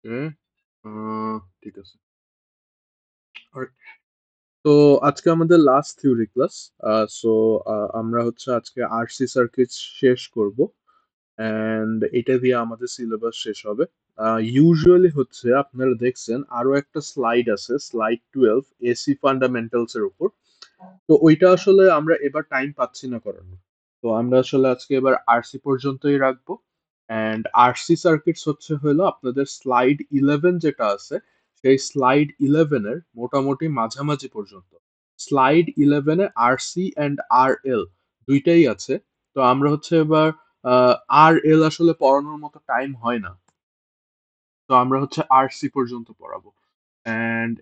ওকে, ঠিক আছে। Alright. তো আজকে আমাদের লাস্ট থিওরি ক্লাস। সো আমরা হচ্ছে আজকে আরসি সার্কিট শেষ করব, অ্যান্ড এটা দিয়ে আমাদের সিলেবাস শেষ হবে। ইউজুয়ালি হচ্ছে আপনারা দেখছেন আরো একটা স্লাইড আছে, স্লাইড 12, এসি ফান্ডামেন্টালস এর উপর। তো ওইটা আসলে আমরা এবার টাইম পাচ্ছি না করানো। তো আমরা আসলে আজকে এবার আরসি পর্যন্তই রাখবো। অ্যান্ড আরসি সার্কিটস হচ্ছে হলো আপনাদের স্লাইড 11 যেটা আছে, সেই স্লাইড 11 এর মোটামুটি মাঝামাঝি পর্যন্ত। স্লাইড 11-এ আরসি অ্যান্ড আর এল দুইটাই আছে। তো আমরা হচ্ছে এবার আর এল আসলে পড়ানোর মতো টাইম হয় না, তো আমরা হচ্ছে আরসি পর্যন্ত পড়াবো। অ্যান্ড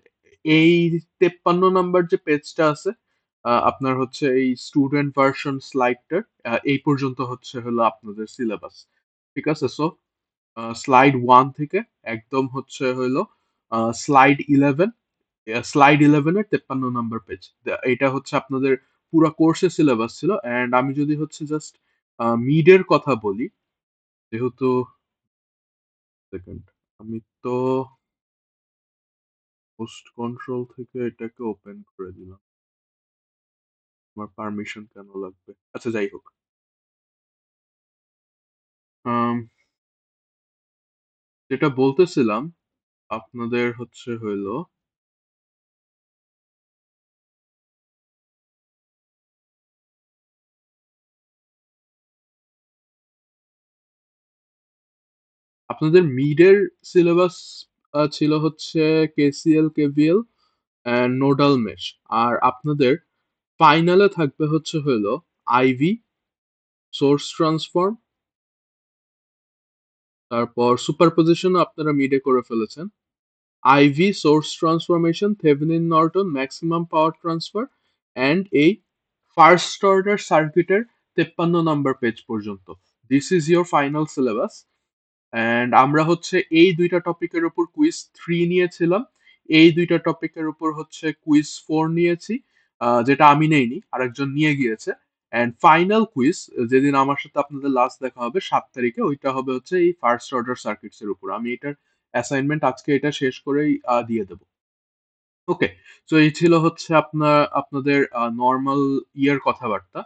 এই 53 নাম্বার যে পেজটা আছে, আপনার হচ্ছে এই স্টুডেন্ট ভার্সন স্লাইডটার এই পর্যন্ত হচ্ছে হলো আপনাদের সিলেবাস। ঠিক আছে? সো স্লাইড 1 থেকে একদম হচ্ছে হলো স্লাইড 11, স্লাইড 11-এর 53 নাম্বার পেজ। এটা হচ্ছে আপনাদের পুরো কোর্সের সিলেবাস ছিল। অ্যান্ড আমি যদি হচ্ছে জাস্ট মিডের কথা বলি, যেহেতু সেকেন্ড, আমি তো হোস্ট কন্ট্রোল থেকে এটাকে ওপেন করে দিলাম। আমার পারমিশন কেন লাগবে? আচ্ছা, যাই হোক। আম, যেটা বলতেছিলাম আপনাদের হচ্ছে হইলো আপনাদের মিডের সিলেবাস ছিল হচ্ছে KCL, KVL and nodal mesh. আর আপনাদের ফাইনালে থাকবে হচ্ছে হইলো আইভি, সোর্স ট্রান্সফর্ম, তারপর সুপারপজিশনও আপনারা মিডে করে ফেলেছেন। I V, source transformation, Thevenin Norton, maximum power transfer, and এই ফার্স্ট অর্ডার সার্কিটের 53 নাম্বার পেজ পর্যন্ত। This is your final syllabus. And আমরা হচ্ছে এই দুইটা টপিকের উপর কুইজ 3 নিয়েছিলাম, এই দুইটা টপিকের উপর হচ্ছে কুইজ 4 নিয়েছি, যেটা আমি নেইনি, আরেকজন নিয়ে গিয়েছে। অ্যান্ড ফাইনাল কুইজ যেদিন আমার সাথে আপনাদের লাস্ট দেখা হবে 7 তারিখে, ওইটা হবে হচ্ছে এই ফার্স্ট অর্ডার সার্কিটস এর উপর। আমি এটার অ্যাসাইনমেন্ট আজকে এটা শেষ করেই দিয়ে দেবো। ওকে, তো এই ছিল হচ্ছে আপনাদের নর্মাল ইয়ার কথাবার্তা,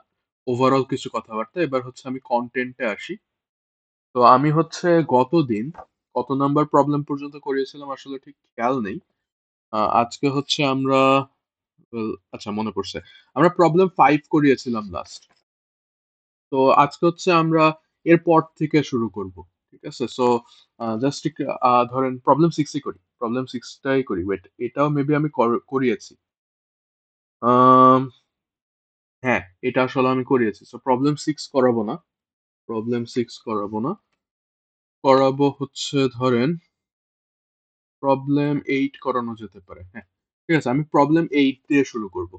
ওভারঅল কিছু কথাবার্তা। এবার হচ্ছে আমি কন্টেন্টে আসি। তো আমি হচ্ছে গতদিন কত নাম্বার প্রবলেম পর্যন্ত করিয়েছিলাম আসলে ঠিক খেয়াল নেই। আজকে হচ্ছে আমরা আচ্ছা, মনে পড়ছে, আমরা প্রবলেম 5 করিয়েছিলাম লাস্ট। তো আজকে হচ্ছে আমরা এর পর থেকে শুরু করব। ঠিক আছে? সো জাস্ট ধরেন প্রবলেম 6ই করি, প্রবলেম 6টাই করি। ওয়েট, এটাও মেবি আমি করিয়েছি। আম, হ্যাঁ, এটা আসলে আমি করিয়েছি। সো প্রবলেম 6 করাবো না, প্রবলেম 6 করাবো না, করাবো হচ্ছে ধরেন প্রবলেম 8 করানো যেতে পারে। হ্যাঁ, ঠিক আছে, আমি প্রবলেম 8 দিয়ে শুরু করব।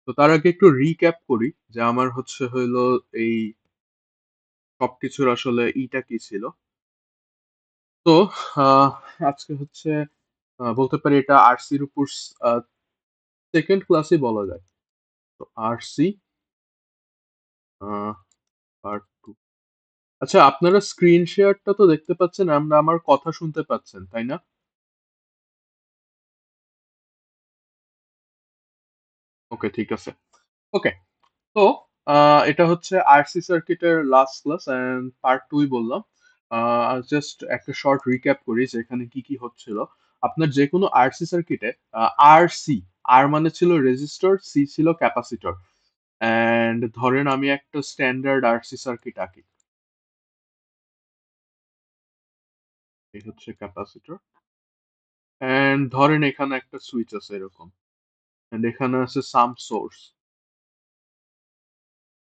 তো তার আগে একটু রিক্যাপ করি যে আমার হচ্ছে হইলো এই সবকিছুর আসলে ইটা কি ছিল। তো আহ, আজকে হচ্ছে বলতে পারি এটা আরসির উপর সেকেন্ড ক্লাসই বলা যায়। তো আরসি পার্ট 2। আচ্ছা, আপনারা স্ক্রিন শেয়ারটা তো দেখতে পাচ্ছেন, আমরা আমার কথা শুনতে পাচ্ছেন, তাই না? ওকে, ঠিক আছে। ওকে, তো এটা হচ্ছে আরসি সার্কিটের লাস্ট ক্লাস এন্ড পার্ট 2ই বললাম। জাস্ট একটা শর্ট রিক্যাপ করি যে এখানে কি কি হচ্ছিল। আপনার যে কোনো আরসি সার্কিটে আরসি, আর মানে ছিল রেজিস্টর, সি ছিল ক্যাপাসিটর। এন্ড ধরেন আমি একটা স্ট্যান্ডার্ড আরসি সার্কিট আঁকি। এই হচ্ছে ক্যাপাসিটর। এন্ড ধরেন এখানে একটা সুইচ আছে এরকম, এন্ড এখানে আছে সাম সোর্স।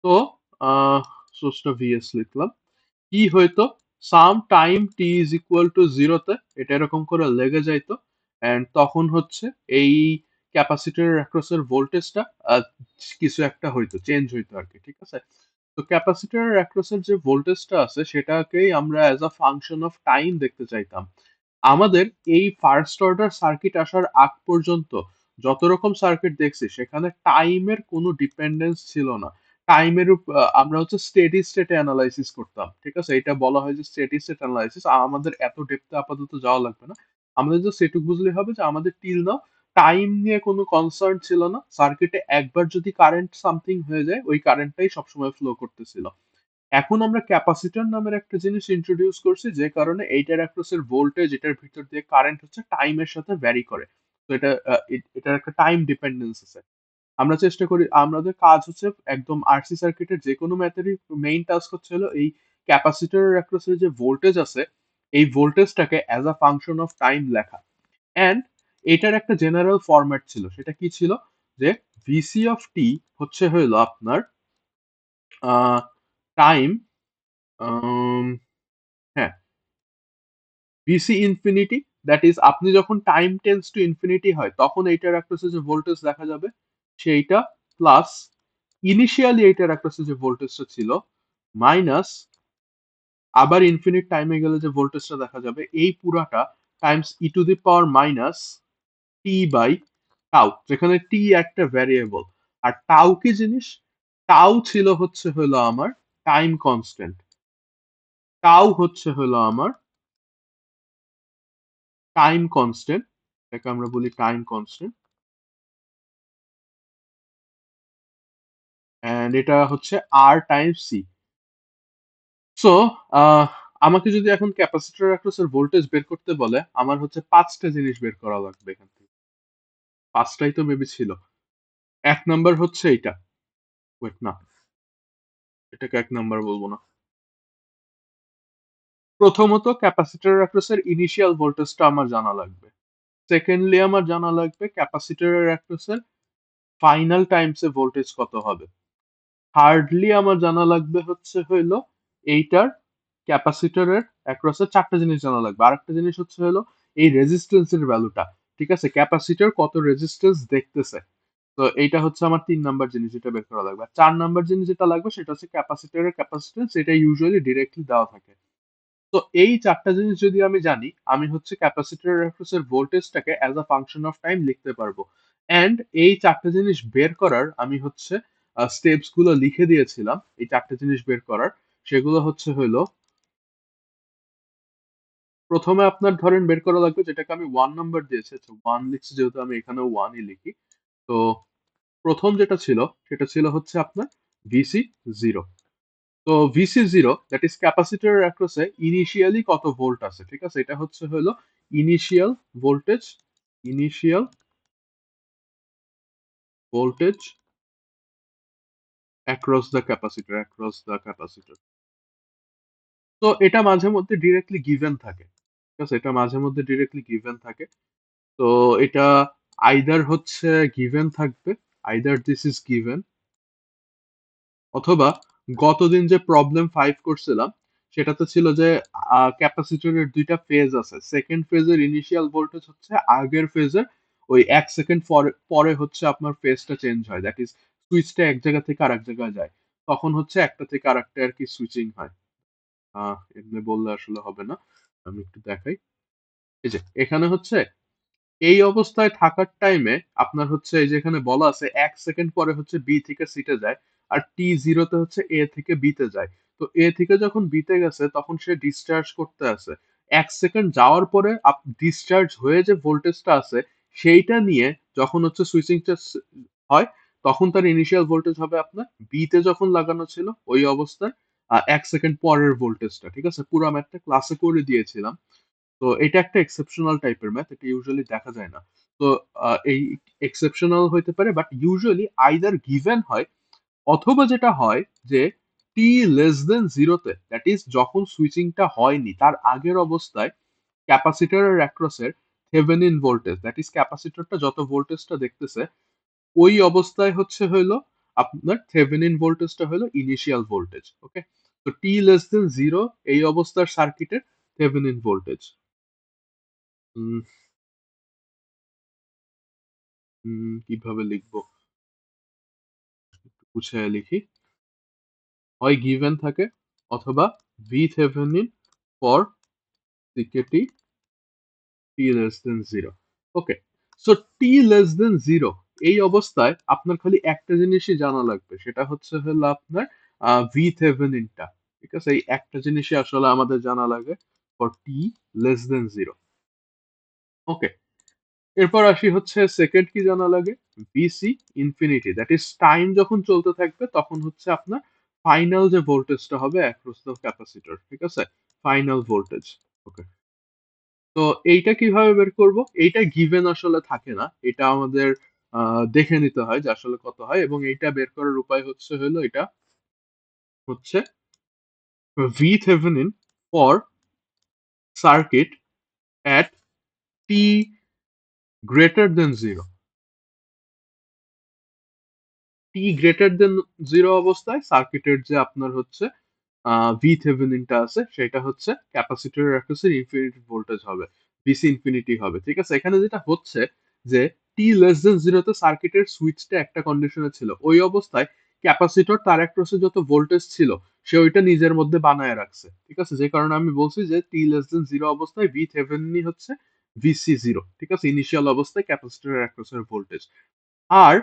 তো সোর্সটা ভিএস লিখলাম। কি হইতো, some time T is equal to জিরোতে এটা এরকম করে লেগে যাইতো। অ্যান্ড তখন হচ্ছে এই ক্যাপাসিটরের অ্যাক্রসের ভোল্টেজটা কিছু একটা হইতো, চেঞ্জ হইতো আর কি। ঠিক আছে? তো ক্যাপাসিটরের অ্যাক্রসের যে ভোল্টেজটা আছে সেটাকেই আমরা as a function of time দেখতে চাইতাম। আমাদের এই ফার্স্ট অর্ডার সার্কিট আসার আগ পর্যন্ত যত রকম সার্কিট দেখছি সেখানে টাইমের কোনো ডিপেন্ডেন্স ছিল না। টাইমের আমরা হচ্ছে স্টেডি স্টেটে অ্যানালাইসিস করতাম, ঠিক আছে? এটা বলা হয় যে স্টেডি স্টেট অ্যানালাইসিস। আমাদের এত ডেপথে আপাতত যাওয়া লাগবে না। আমাদের জাস্ট এটুকু বুঝলেই হবে যে আমাদের টিল নাও টাইম নিয়ে কোনো কনসার্ন ছিল না। সার্কিটে একবার যদি কারেন্ট সামথিং হয়ে যায়, ওই কারেন্টটাই সবসময় ফ্লো করতেছিল। এখন আমরা ক্যাপাসিটর নামের একটা জিনিস ইন্ট্রোডিউস করছি, যে কারণে এইটার অ্যাক্রসের ভোল্টেজ, এটার ভিতর দিয়ে কারেন্ট হচ্ছে টাইমের সাথে ভ্যারি করে। তো এটার একটা টাইম ডিপেন্ডেন্স আছে। আমরা চেষ্টা করি, আমাদের কাজ হচ্ছে একদম আরসি সার্কিটের যে কোনো ম্যাথেরই মেইন টাস্ক হচ্ছে হলো এই ক্যাপাসিটরের অ্যাক্রসের যে ভোল্টেজ আছে, এই ভোল্টেজটাকে as a function of time লেখা। অ্যান্ড এটার একটা জেনারেল ফরম্যাট ছিল, সেটা কি ছিল? যে ভিসি অফ টি হচ্ছে হইলো আপনার টাইম, হ্যাঁ, ভিসি ইনফিনিটি, দ্যাট ইজ আপনি যখন টাইম টেন্স টু ইনফিনিটি হয় তখন এইটার অ্যাক্রসে যে ভোল্টেজ দেখা যাবে সেইটা, প্লাস ইনিশিয়ালি এইটার অ্যাক্রসে যে ভোল্টেজটা ছিল, মাইনাস আবার ইনফিনিট টাইমে গেলে যে ভোল্টেজটা দেখা যাবে, এই পুরাটা times e to the power minus t by tau, যেখানে টি একটা ভ্যারিয়েবল। আর টাউ কি জিনিস? টাউ ছিল হচ্ছে হলো আমার টাইম কনস্ট্যান্ট। টাউ হচ্ছে হলো আমার টাইম কনস্ট্যান্ট, এটাকে আমরা বলি টাইম কনস্ট্যান্ট। এন্ড এটা হচ্ছে আর টাইমস সি। সো আমাকে যদি এখন ক্যাপাসিটর অ্যাক্রসের ভোল্টেজ বের করতে বলে, আমার হচ্ছে পাঁচটা জিনিস বের করা লাগবে এখান থেকে। পাঁচটাই তো মেবি ছিল। এক নাম্বার হচ্ছে এইটা, ওয়েট না, এটাকে এক নাম্বার বলবো না। প্রথমত ক্যাপাসিটর অ্যাক্রসের ইনিশিয়াল ভোল্টেজটা আমার জানা লাগবে। সেকেন্ডলি আমার জানা লাগবে ক্যাপাসিটরের অ্যাক্রসের ফাইনাল টাইমসে ভোল্টেজ কত হবে। থার্ডলি আমার জানা লাগবে হচ্ছে হইলো এইটার ক্যাপাসিটরের অ্যাক্রসের চারটা জিনিস জানা লাগবে। আরেকটা জিনিস হচ্ছে হলো এই রেজিস্ট্যান্সের ভ্যালুটা, ঠিক আছে? ক্যাপাসিটর কত রেজিস্ট্যান্স দেখতেছে। তো এইটা হচ্ছে আমার 3 নাম্বার জিনিস, যেটা বের করা লাগবে। আর 4 নাম্বার জিনিস যেটা লাগবে সেটা হচ্ছে ক্যাপাসিটরের ক্যাপাসিট্যান্স, এটা ইউজুয়ালি ডিরেক্টলি দেওয়া থাকে। তো এই চারটা জিনিস যদি আমি জানি, আমি হচ্ছে ক্যাপাসিটরের অ্যাক্রসের ভোল্টেজটাকে as a function of time লিখতে পারবো। অ্যান্ড এই চারটা জিনিস বের করার আমি হচ্ছে স্টেপস গুলো লিখে দিয়েছিলাম, এই চারটা জিনিস বের করার। সেগুলো হচ্ছে হইলো, প্রথমে আপনার ধরেন বের করা লাগবে, যেটাকে আমি 1 নাম্বার দিয়েছি, আচ্ছা 1 লিখছি যেহেতু আমি এখানেও 1ই লিখি। তো প্রথম যেটা ছিল সেটা ছিল হচ্ছে আপনার ভিসি জিরো। তো ভিসি জিরো দ্যাট ইজ ক্যাপাসিটরের অ্যাক্রসে ইনিশিয়ালি কত ভোল্ট আছে, ঠিক আছে? এটা হচ্ছে হলো initial voltage, initial voltage across the capacitor, across the capacitor. তো এটা মাঝে মধ্যে ডিরেক্টলি গিভেন থাকে, ঠিক আছে? এটা মাঝে মধ্যে ডিরেক্টলি গিভেন থাকে। তো এটা আইদার হচ্ছে গিভেন থাকবে, আইদার দিস ইজ গিভেন, অথবা গতদিন যে প্রবলেম 5 করছিলাম সেটাতে ছিল যে ক্যাপাসিটরের দুইটা ফেজ আছে। সেকেন্ড ফেজের ইনিশিয়াল ভোল্টেজ হচ্ছে আগের ফেজের ওই 1 সেকেন্ড পরে পরে হচ্ছে আপনার ফেজটা চেঞ্জ হয়, দ্যাট ইজ সুইচটা এক জায়গা থেকে আরেক জায়গায় যায়। তখন হচ্ছে একটা থেকে আরেকটা আর কি সুইচিং হয়। এমনি বললে আসলে হবে না, আমি একটু দেখাই। এই যে এখানে হচ্ছে এই অবস্থায় থাকার টাইমে আপনার হচ্ছে এই যে এখানে বলা আছে 1 সেকেন্ড পরে হচ্ছে বি থেকে সিতে যায়, আর টি জিরোতে হচ্ছে এ থেকে বিতে যায়। তো এ থেকে যখন বিতে গেছে তখন সে ডিসচার্জ করতে আছে। 1 সেকেন্ড যাওয়ার পরে ডিসচার্জ হয়ে যে ভোল্টেজটা আছে সেইটা নিয়ে যখন হচ্ছে সুইচিংটা হয়, তখন তার ইনিশিয়াল ভোল্টেজ হবে আপনার বিতে যখন লাগানো ছিল ওই অবস্থায় 1 সেকেন্ড পরের ভোল্টেজটা, ঠিক আছে? পুরো ম্যাথটা ক্লাসে করে দিয়েছিলাম। তো এটা একটা এক্সেপশনাল টাইপের ম্যাথ, এটা ইউজুয়ালি দেখা যায় না। তো এই এক্সেপশনাল হইতে পারে, বাট ইউজুয়ালি আইদার গিভেন হয়, অথবা যেটা হয় যে টি লেস দেন জিরোতে, দ্যাট ইজ যখন সুইচিংটা হয়নি তার আগের অবস্থায় ক্যাপাসিটরের অ্যাক্রসের থেভেনিন ভোল্টেজ, দ্যাট ইজ ক্যাপাসিটরটা যত ভোল্টেজটা দেখতেছে ওই অবস্থায় হচ্ছে হইলো আপনার থেভেনিন ভোল্টেজটা হলো ইনিশিয়াল ভোল্টেজ। ওকে, তো টি লেস দেন জিরো এই অবস্থার সার্কিটের থেভেনিন ভোল্টেজ। কিভাবে লিখবো, একটু গুছিয়ে লিখি। হয় গিভেন থাকে, অথবা ভি থেভেনিন ফর সিকেটি t less than zero. Okay, so t less than zero এই অবস্থায় আপনার খালি একটা জিনিসই জানা লাগবে, সেটা হচ্ছে হলো আপনার ভি থেভেনিনটা। ঠিক আছে, এই একটা জিনিসই আসলে আমাদের জানা লাগে for t less than zero. Okay, এরপর আসি হচ্ছে সেকেন্ড কি জানা লাগে, VC infinity, that is time যখন চলতে থাকবে তখন হচ্ছে আপনার ফাইনাল যে ভোল্টেজটা হবে অ্যাক্রস দ্য ক্যাপাসিটর। ঠিক আছে, ফাইনাল ভোল্টেজ। ওকে, তো এইটা কিভাবে বের করব? এইটা গিভেন আসলে থাকে না, এটা আমাদের দেখে নিতে হয় যে আসলে কত হয়, এবং এইটা বের করার উপায় হচ্ছে হলো এটা হচ্ছে V Thevenin for circuit at T greater than zero. T greater than zero অবস্থায় সার্কিটের যে আপনার হচ্ছে ভি থেভেনিনটা আছে সেটা হচ্ছে ক্যাপাসিটরের অ্যাক্রসের ইনফিনিটি ভোল্টেজ হবে, ভিসি ইনফিনিটি হবে। ঠিক আছে, এখানে যেটা হচ্ছে যে টি লেস দেন জিরোতে সার্কিটের সুইচটা একটা কন্ডিশনে ছিল, ওই অবস্থায় ক্যাপাসিটর তার অ্যাক্রসে যত ভোল্টেজ ছিল সে ওইটা নিজের মধ্যে বানায় রাখছে। ঠিক আছে, যে কারণে আমি বলছি যে টি লেস দেন জিরো অবস্থায় ভি থেভেনিনই হচ্ছে ভিসি জিরো। ঠিক আছে, ইনিশিয়াল অবস্থায় ক্যাপাসিটরের অ্যাক্রসের ভোল্টেজ। আর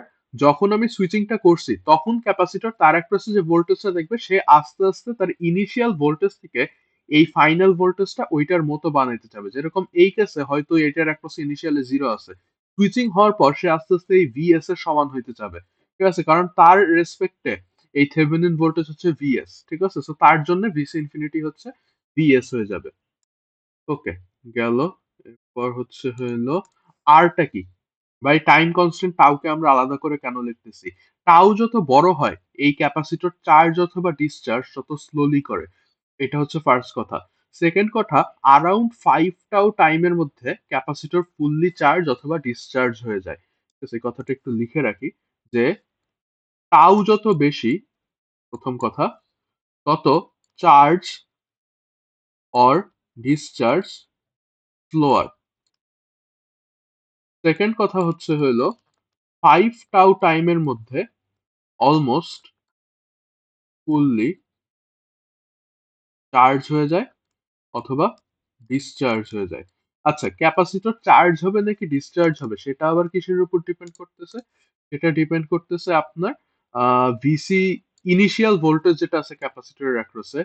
যখন আমি সুইচিংটা করছি তখন ক্যাপাসিটর তার অ্যাক্রসে যে ভোল্টেজটা দেখবে সে আস্তে আস্তে তার ইনিশিয়াল ভোল্টেজ থেকে এই ফাইনাল ভোল্টেজটা ওইটার মতো বানাইতে যাবে। যেরকম এই কেসে হয়তো এটার অ্যাক্রসে ইনিশিয়ালি জিরো আছে, সুইচিং হওয়ার পর সে আস্তে আস্তে এই ভিএস এর সমান হইতে যাবে। ঠিক আছে, কারণ তার রেসপেক্টে এই থেভেনিন ভোল্টেজ হচ্ছে ভিএস। ঠিক আছে, সো তার জন্য ভিসি ইনফিনিটি হচ্ছে ভিএস হয়ে যাবে। ওকে, গেল। এরপর হচ্ছে হলো আরটা কি, বাই টাইম কনস্ট্যান্ট টাউকে আমরা আলাদা করে কেন লিখতেছি? টাউ যত বড় হয় এই ক্যাপাসিটর চার্জ অথবা ডিসচার্জ তত স্লোলি করে, এটা হচ্ছে ফার্স্ট কথা। সেকেন্ড কথা, আরাউন্ড 5 টাউ টাইমের মধ্যে ক্যাপাসিটর ফুললি চার্জ অথবা ডিসচার্জ হয়ে যায়। তো সেই কথাটা একটু লিখে রাখি যে টাউ যত বেশি, প্রথম কথা, তত charge or discharge slower. Second কথা হচ্ছে হলো 5 টাউ টাইমের মধ্যে অলমোস্ট ফুললি চার্জ হয়ে যায় অথবা ডিসচার্জ হয়ে যায়। আচ্ছা, ক্যাপাসিটর চার্জ হবে নাকি ডিসচার্জ হবে সেটা আবার কিসের উপর ডিপেন্ড করতেছে? সেটা ডিপেন্ড করতেছে আপনার ভিসি ইনিশিয়াল ভোল্টেজ যেটা আছে ক্যাপাসিটরের অ্যাক্রসে,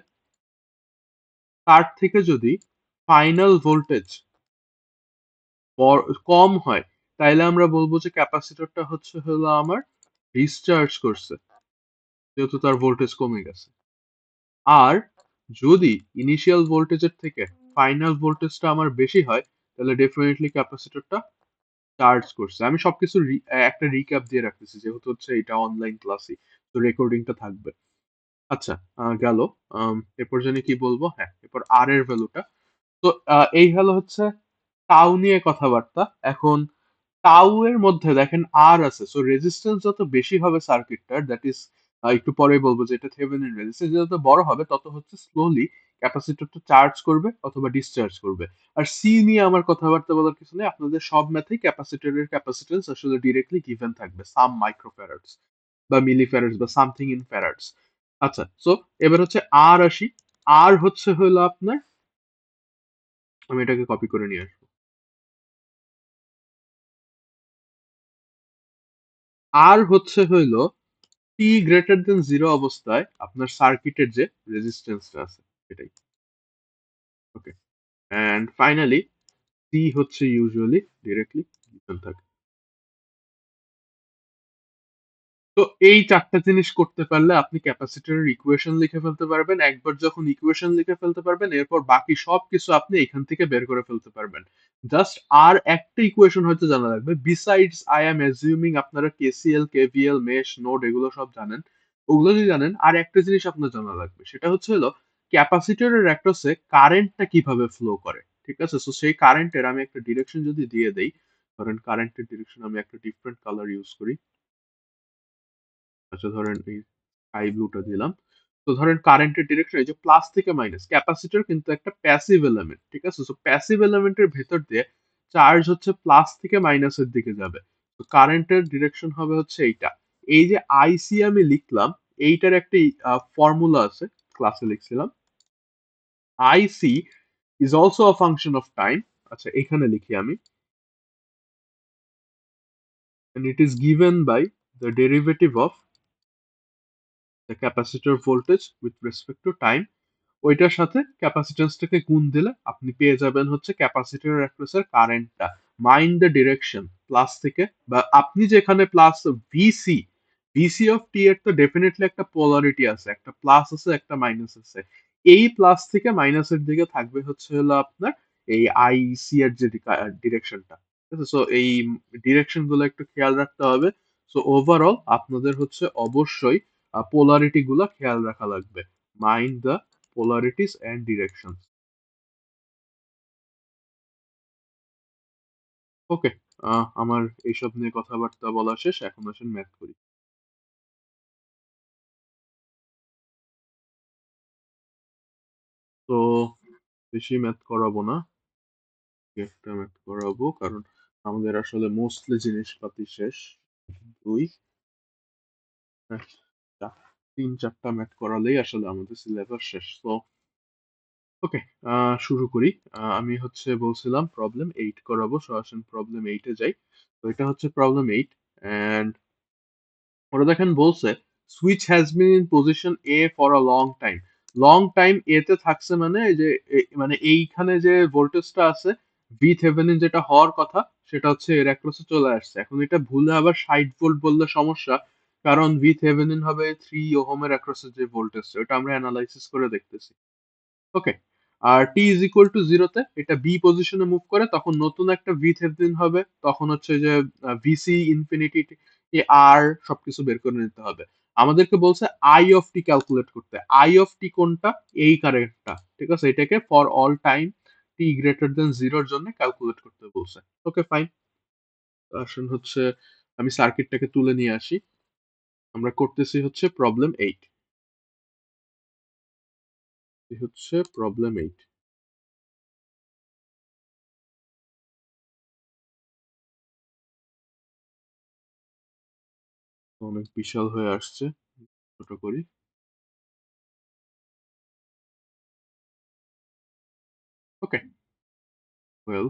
তার থেকে যদি ফাইনাল ভোল্টেজ কম হয় তাইলে আমরা বলবো যে ক্যাপাসিটরটা হচ্ছে হলো আমার ডিসচার্জ করছে, যেহেতু তার ভোল্টেজ কমে গেছে। আর যদি ইনিশিয়াল ভোল্টেজের থেকে ফাইনাল ভোল্টেজটা আমার বেশি হয় তাহলে ডেফিনেটলি ক্যাপাসিটরটা চার্জ করছে। আমি সবকিছু একটা রিক্যাপ দিয়ে রাখতেছি যেহেতু হচ্ছে এটা অনলাইন ক্লাসই, তো রেকর্ডিংটা থাকবে। আচ্ছা, গেল। এরপর জানি কি বলবো, হ্যাঁ এরপর আর এর ভ্যালুটা। তো এই হলো হচ্ছে টাউ নিয়ে কথাবার্তা। এখন টাউ এর মধ্যে দেখেন আর আছে, সো রেজিস্ট্যান্স যত বেশি হবে সার্কিটটার, দ্যাট ইজ একটু পরে বলবো যে এটা থেভেনিন রেজিস্ট্যান্স যত বড় হবে তত হচ্ছে স্লোলি ক্যাপাসিটরটা চার্জ করবে অথবা ডিসচার্জ করবে। আর সি নিয়ে আমার কথাবার্তা বলার কিছু নেই, আপনাদের সব ম্যাথেই ক্যাপাসিটরের ক্যাপাসিটেন্স আসলে ডিরেক্টলি গিভেন থাকবে, সাম মাইক্রোফ্যারাডস বা মিলিফ্যারাডস বা সামথিং ইন ফ্যারাডস। আচ্ছা, সো এবার হচ্ছে আর আসি। আর হচ্ছে হলো আপনার, আমি এটাকে কপি করে নিয়ে আসবো। আর হচ্ছে হইলো টি গ্রেটার দেন জিরো অবস্থায় আপনার সার্কিটের যে রেজিস্ট্যান্সটা আছে সেটাই। ওকে, অ্যান্ড ফাইনালি সি হচ্ছে ইউজুয়ালি ডিরেক্টলি গিভেন থাকে। তো এই চারটা জিনিস করতে পারলে আপনি ক্যাপাসিটরের ইকুয়েশন লিখে ফেলতে পারবেন। একবার যখন ইকুয়েশন লিখে ফেলতে পারবেন এরপর বাকি সব কিছু আপনি এখান থেকে বের করে ফেলতে পারবেন। জাস্ট আর একটা ইকুয়েশন হয়তো জানা লাগবে, বিসাইডস আই এম অ্যাজিউমিং আপনারা কেসিএল কেভিএল মেশ নোড এগুলো সব জানেন। ওগুলো যদি জানেন আর একটা জিনিস আপনার জানা লাগবে, সেটা হচ্ছে হলো ক্যাপাসিটরের অ্যাক্রসে কারেন্টটা কিভাবে ফ্লো করে। ঠিক আছে, সো সেই কারেন্টের আমি একটা ডিরেকশন যদি দিয়ে দেই, ধরেন কারেন্টের ডিরেকশন আমি একটা ডিফারেন্ট কালার ইউজ করি। আচ্ছা, ধরেন এই স্কাই ব্লুটা দিলাম। তো ধরেন কারেন্টের ডিরেকশন এই যে প্লাস থেকে মাইনাস, ক্যাপাসিটর কিন্তু একটা প্যাসিভ এলিমেন্ট। ঠিক আছে, সো প্যাসিভ এলিমেন্টের ভেতর দিয়ে চার্জ হচ্ছে প্লাস থেকে মাইনাসের দিকে যাবে। তো কারেন্টের ডিরেকশন হবে হচ্ছে এইটা। এই যে আইসি আমি লিখলাম, এইটার একটা ফর্মুলা আছে, ক্লাসে লিখছিলাম। IC is also a function of time. আচ্ছা, এখানে লিখি আমি and it is given by the derivative of the capacitor voltage with respect to time, ওইটার সাথে ক্যাপাসিট্যান্সটাকে গুণ দিলে আপনি পেয়ে যাবেন হচ্ছে ক্যাপাসিটরের অ্যাক্রসের কারেন্টটা। মাইন্ড দ্য ডিরেকশন প্লাস থেকে, বা আপনি যেখানে প্লাস ভিসি, ভিসি অফ টি এর তো ডেফিনেটলি একটা পোলারিটি আছে, একটা প্লাস আছে একটা মাইনাস আছে। এই প্লাস থেকে মাইনাসের দিকে থাকবে হচ্ছে হলো আপনার এই আইসি এর যে ডিরেকশনটা। ঠিক আছে, সো এই ডিরেকশন গুলো একটু খেয়াল রাখতে হবে। সো ওভারঅল আপনাদের হচ্ছে অবশ্যই পোলারিটি গুলা খেয়াল রাখা লাগবে। Mind the polarities and directions. ওকে, আমার এইসব নিয়ে কথাবার্তা বলা শেষ, এখন আসেন ম্যাথ করি। তো বেশি ম্যাথ করাবো না, একটা ম্যাথ করাবো কারণ আমাদের আসলে মোস্টলি জিনিসপাতি শেষ। দুই, হ্যাঁ, তিন চারটা ম্যাথ করালেই আসলে আমাদের সিলেবাস শেষ। তো ওকে, শুরু করি। আমি হচ্ছে বলছিলাম প্রবলেম 8 করাবো, সো আসেন প্রবলেম 8 এ যাই। তো এটা হচ্ছে প্রবলেম 8, এন্ড ওরা দেখেন বলছে switch has been in position A for a long time. Long time A তে থাকছে মানে এই যে মানে এইখানে যে ভোল্টেজটা আছে ভি থেভেনিন যেটা হওয়ার কথা সেটা হচ্ছে এর অ্যাক্রসে চলে আসছে। এখন এটা ভুলে আবার 60 ভোল্ট বললে সমস্যা, কারণ ভি থেভেনিন হবে 3 ওহমের অ্যাক্রসের যে ভোল্টেজ, ওটা আমরা অ্যানালাইসিস করে দেখতেছি। ওকে, আর টি ইজ ইকুয়াল টু জিরোতে এটা বি পজিশনে মুভ করে, তখন নতুন একটা ভি থেভেনিন হবে, তখন হচ্ছে যে ভিসি ইনফিনিটি আর সবকিছু বের করে নিতে হবে। আমাদেরকে বলছে আই অফ টি ক্যালকুলেট করতে। আই অফ টি কোনটা? এই কারেন্টটা, ঠিক আছে, এটাকে for all time T greater দেন জিরোর জন্য ক্যালকুলেট করতে বলছে। ওকে ফাইন, আসলে হচ্ছে আমি সার্কিটটাকে তুলে নিয়ে আসি। আমরা করতেছি হচ্ছে প্রবলেম 8, হচ্ছে প্রবলেম 8। অনেক বিশাল হয়ে আসছে, ছোট করি। ওকে, ওয়েল,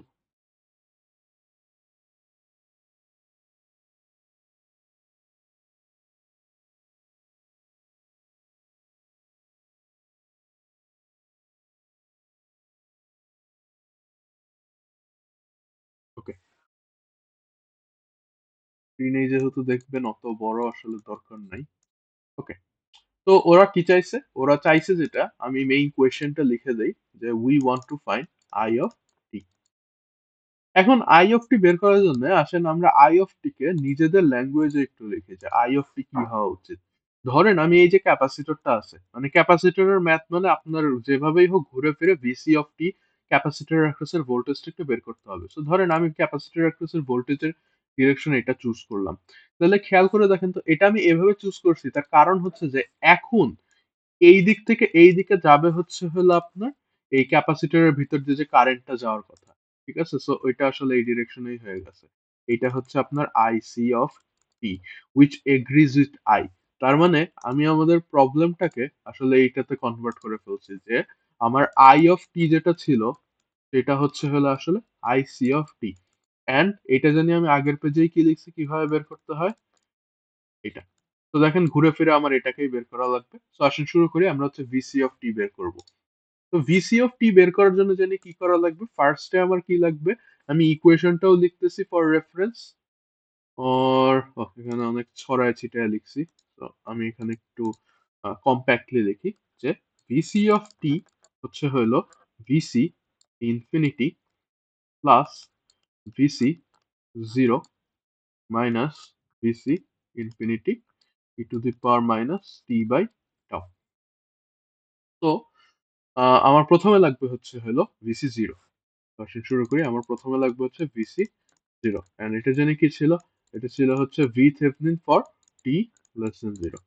ওকে, স্ক্রিনে যেহেতু দেখবেন অত বড় আসলে দরকার নাই। ওকে, তো ওরা কি চাইছে? ওরা চাইছে যেটা আমি মেইন কোয়েশ্চেনটা লিখে দেই, যে we want to find I of t. এখন আই অফ টি বের করার জন্য আসেন আমরা আই অফ টি কে নিজেদের ল্যাঙ্গুয়েজে একটু লিখি, যে আই অফ টি কি হওয়া উচিত। ধরেন আমি এই যে ক্যাপাসিটরটা আছে, মানে ক্যাপাসিটরের ম্যাথ মানে আপনার যেভাবেই হোক ঘুরে ফিরে ভিসি অফ টি ক্যাপাসিটর অ্যাক্রসের ভোল্টেজটা একটু বের করতে হবে। সো ধরেন আমি ক্যাপাসিটর অ্যাক্রসের ভোল্টেজের ডিরেকশন এটা চুজ করলাম। তাহলে খেয়াল করে দেখেন তো এটা আমি এভাবে চুজ করছি, তার কারণ হচ্ছে যে এখন এই দিক থেকে এই দিকে যাবে হচ্ছে হলো আপনার এই ক্যাপাসিটরের ভিতর দিয়ে যে কারেন্টটা যাওয়ার কথা। ঠিক আছে, সো ওইটা আসলে এই ডিরেকশনেই হয়ে গেছে। এটা হচ্ছে আপনার IC of t which agrees with I. তার মানে আমি আমাদের প্রবলেমটাকে আসলে এইটাতে কনভার্ট করে ফেলছি, যে আমার আই অফ টি যেটা ছিল সেটা হচ্ছে হলো আসলে আইসি অফ টি। এন্ড এটা জানি আমি আগের পেজেই কি লিখছি কিভাবে বের করতে হয় এটা। তো দেখেন ঘুরে ফিরে আমার এটাকেই বের করা লাগবে। তো আসেন শুরু করি, আমরা হচ্ছে ভিসি অফ টি বের করব। তো ভিসি অফ টি বের করার জন্য জানি কি করা লাগবে, ফার্স্টে আমার কি লাগবে, আমি ইকুয়েশনটাও লিখতেছি ফর রেফারেন্স। আর এখানে অনেক ছড়ায় ছিটায় লিখছি, তো আমি এখানে একটু কম্প্যাক্টলি লিখি, যে ভিসি অফ টি হচ্ছে হলো V C infinity plus V C zero minus V C infinity e to the power minus t by tau. তো আমার প্রথমে লাগবে হচ্ছে হলো ভিসি জিরো। আসলে শুরু করি, আমার প্রথমে লাগবে হচ্ছে ভিসি জিরো, এন্ড এটা জানি কি ছিল, এটা ছিল হচ্ছে V Thevenin for t less than zero.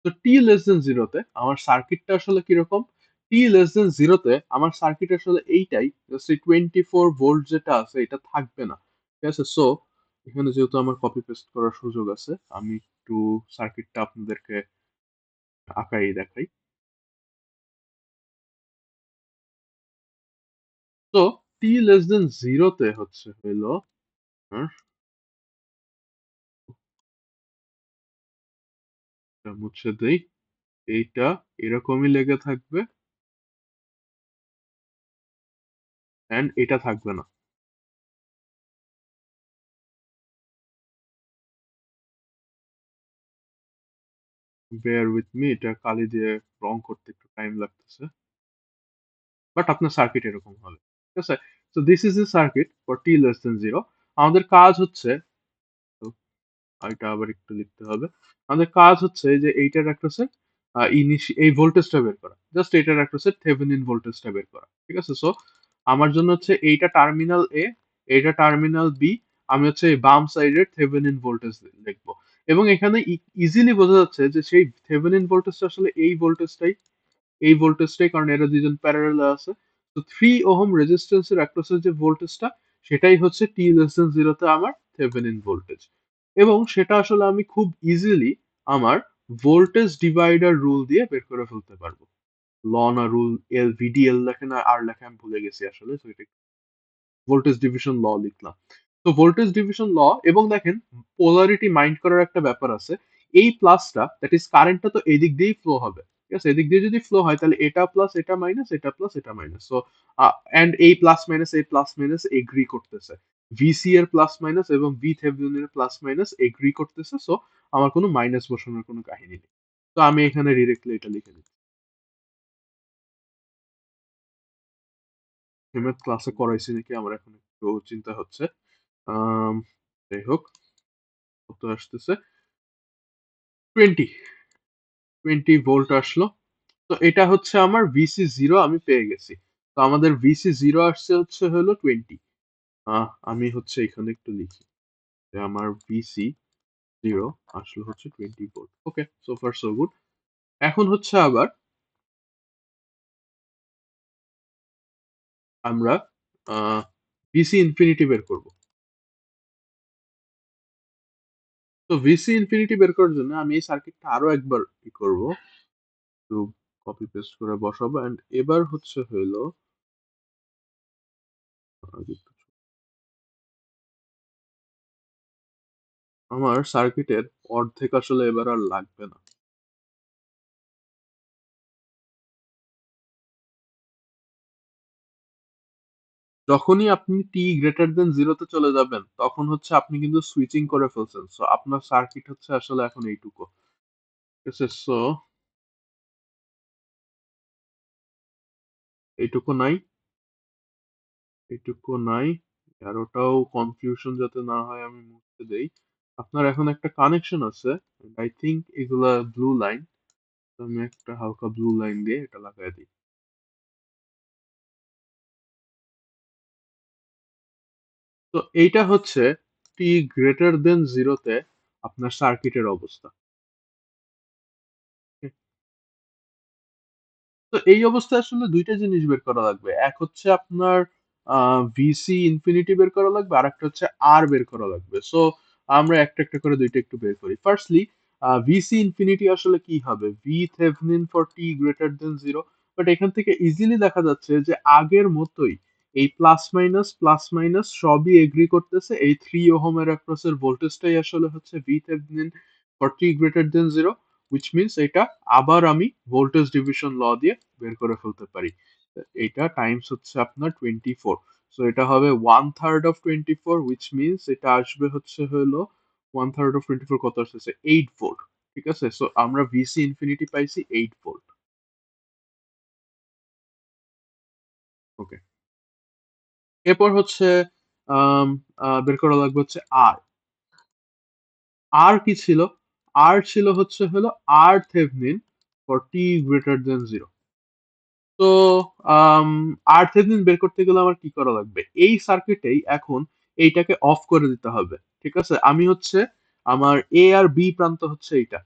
তো টি লেস দেন জিরোতে আমার সার্কিটটা আসলে কিরকম? টি লেস দেন জিরোতে আমার সার্কিট আসলে এইটাই, সেই 24 ভোল্ট যেটা আছে এটা থাকবে না। ঠিক আছে, সো এখানে যেহেতু আমার কপি পেস্ট করার সুযোগ আছে, আমি একটু সার্কিটটা আপনাদেরকে আঁকাই দেখাই। তো টি লেস দেন জিরোতে হচ্ছে হইলো এটা মুছে দেই। এইটা এরকমই লেগে থাকবে এন্ড এটা থাকবে না। বেয়ার উইথ মি, এটা কালি দিয়ে রং করতে একটু টাইম লাগতেছে, বাট আপনার সার্কিট এরকম হবে। ঠিক আছে, তো this is a circuit for t less than zero. আমাদের কাজ হচ্ছে, তো এটা আবার একটু লিখতে হবে। আমাদের কাজ হচ্ছে যে এইটার একটা হচ্ছে এই ভোল্টেজটা বের করা, জাস্ট এইটার একটা হচ্ছে থেভেনিন ভোল্টেজটা বের করা। ঠিক আছে, সো আমার জন্য হচ্ছে এইটা টার্মিনাল এ, এইটা টার্মিনাল বি, আমি হচ্ছে এই বাম সাইডের থেভেনিন ভোল্টেজ লিখবো। এবং এখানে ইজিলি বোঝা যাচ্ছে যে সেই থেভেনিন ভোল্টেজটা আসলে এই ভোল্টেজটাই, কারণ এরা দুইজন প্যারালাল আছে। তো 3 ওহম রেজিস্ট্যান্সের অ্যাক্রসের যে ভোল্টেজটা, সেটাই হচ্ছে টি লেস দেন জিরোতে আমার থেভেনিন ভোল্টেজ। এবং সেটা আসলে আমি খুব ইজিলি আমার ভোল্টেজ ডিভাইডার রুল দিয়ে বের করে ফেলতে পারবো। ল না রুল, ভিডিএল লেখে না আর লেখে, আমি ভুলে গেছি আসলে, তো এটা ভোল্টেজ ডিভিশন ল লিখলাম। তো ভোল্টেজ ডিভিশন ল, এবং দেখেন পোলারিটি মাইন্ড করার একটা ব্যাপার আছে। এই প্লাসটা, দ্যাট ইজ কারেন্টটা তো এদিক দিয়েই ফ্লো হবে। ঠিক আছে, এদিক দিয়ে যদি ফ্লো হয় তাহলে এটা প্লাস এটা মাইনাস, এটা প্লাস এটা মাইনাস। সো এন্ড এই প্লাস মাইনাস এগ্রি করতেছে। ভিসি এর প্লাস মাইনাস এবং ভি থেভেনিন এর প্লাস মাইনাস এগ্রি করতেছে। সো আমার কোনো মাইনাস বসানোর কোনো কাহিনী নেই। তো আমি এখানে ডিরেক্টলি এটা লিখে দিচ্ছি। হিমেদ ক্লাসে করাইছি নাকি আমার এখন একটু চিন্তা হচ্ছে। আম, যাই হোক, কত আসতেছে, 20 20 ভোল্ট আসলো। তো এটা হচ্ছে আমার ভিসি জিরো, আমি পেয়ে গেছি। তো আমাদের ভিসি জিরো আসছে হচ্ছে হলো 20। আমি হচ্ছে এখানে একটু লিখি যে আমার ভিসি জিরো আসলে হচ্ছে 20 ভোল্ট। ওকে, সো ফার সো গুড। এখন হচ্ছে আবার আমরা ভিসি ইনফিনিটি বের করব। তো ভিসি ইনফিনিটি বের করার জন্য আমি এই সার্কিটটা আরো একবার কি করব, একটু কপি পেস্ট করে বসাবো, এন্ড এবার হচ্ছে হলো আমার সার্কিটের অর্ধেক আসলে এবার আর লাগবে না। যখনই আপনি টি গ্রেটার দেন জিরোতে চলে যাবেন, তখন হচ্ছে আপনি কিন্তু সুইচিং করে ফেলছেন। সো আপনার সার্কিট হচ্ছে আসলে এখন এইটুকু। ঠিক আছে, সো এইটুকু নাই, এইটুকু নাই, আর ওটাও কনফিউশন যাতে না হয় আমি মুছতে দেই। আপনার এখন একটা কানেকশন আছে, আই থিংক এগুলা ব্লু লাইন। আমি একটা হালকা ব্লু লাইন দিয়ে এটা লাগাই দিই। তো এইটা হচ্ছে টি গ্রেটার দেন জিরোতে আপনার সার্কিটের অবস্থা। তো এই অবস্থায় আসলে দুইটা জিনিস বের করা লাগবে। এক হচ্ছে আপনার ভিসি ইনফিনিটি বের করা লাগবে, আর একটা হচ্ছে আর বের করা লাগবে। সো আমরা একটা একটা করে দুইটা একটু বের করি। ফার্স্টলি ভিসি ইনফিনিটি আসলে কি হবে, V Thevenin for t greater than zero. But এখান থেকে ইজিলি দেখা যাচ্ছে যে আগের মতোই এই প্লাস মাইনাস সবই এগ্রি করতেছে, এই 3 ওহমের অ্যাক্রসের ভোল্টেজটাই আসলে হচ্ছে V Thevenin for t greater than zero. Which means এটা আবার আমি ভোল্টেজ ডিভিশন ল দিয়ে বের করে ফেলতে পারি। এটা টাইমস হচ্ছে আপনার 24। সো এটা হবে 1/3 অফ 24, উইচ মিনস এটা আসবে হচ্ছে হলো 1/3 অফ 24 কত আসছে, 8 ভোল্ট। ঠিক আছে, সো আমরা ভিসি ইনফিনিটি পাইছি 8 ভোল্ট। ওকে, এরপর হচ্ছে আম, বের করা লাগবে হচ্ছে আর। আর কি ছিল, আর ছিল হচ্ছে হলো R Thevenin for t greater than zero. তো আর্থেদিন বের করতে গেলে আমার কি করা লাগবে, এই সার্কিটেই এখন এইটাকে অফ করে দিতে হবে। ঠিক আছে, আমি হচ্ছে আমার এ আর বি প্রান্ত হচ্ছে এইটা,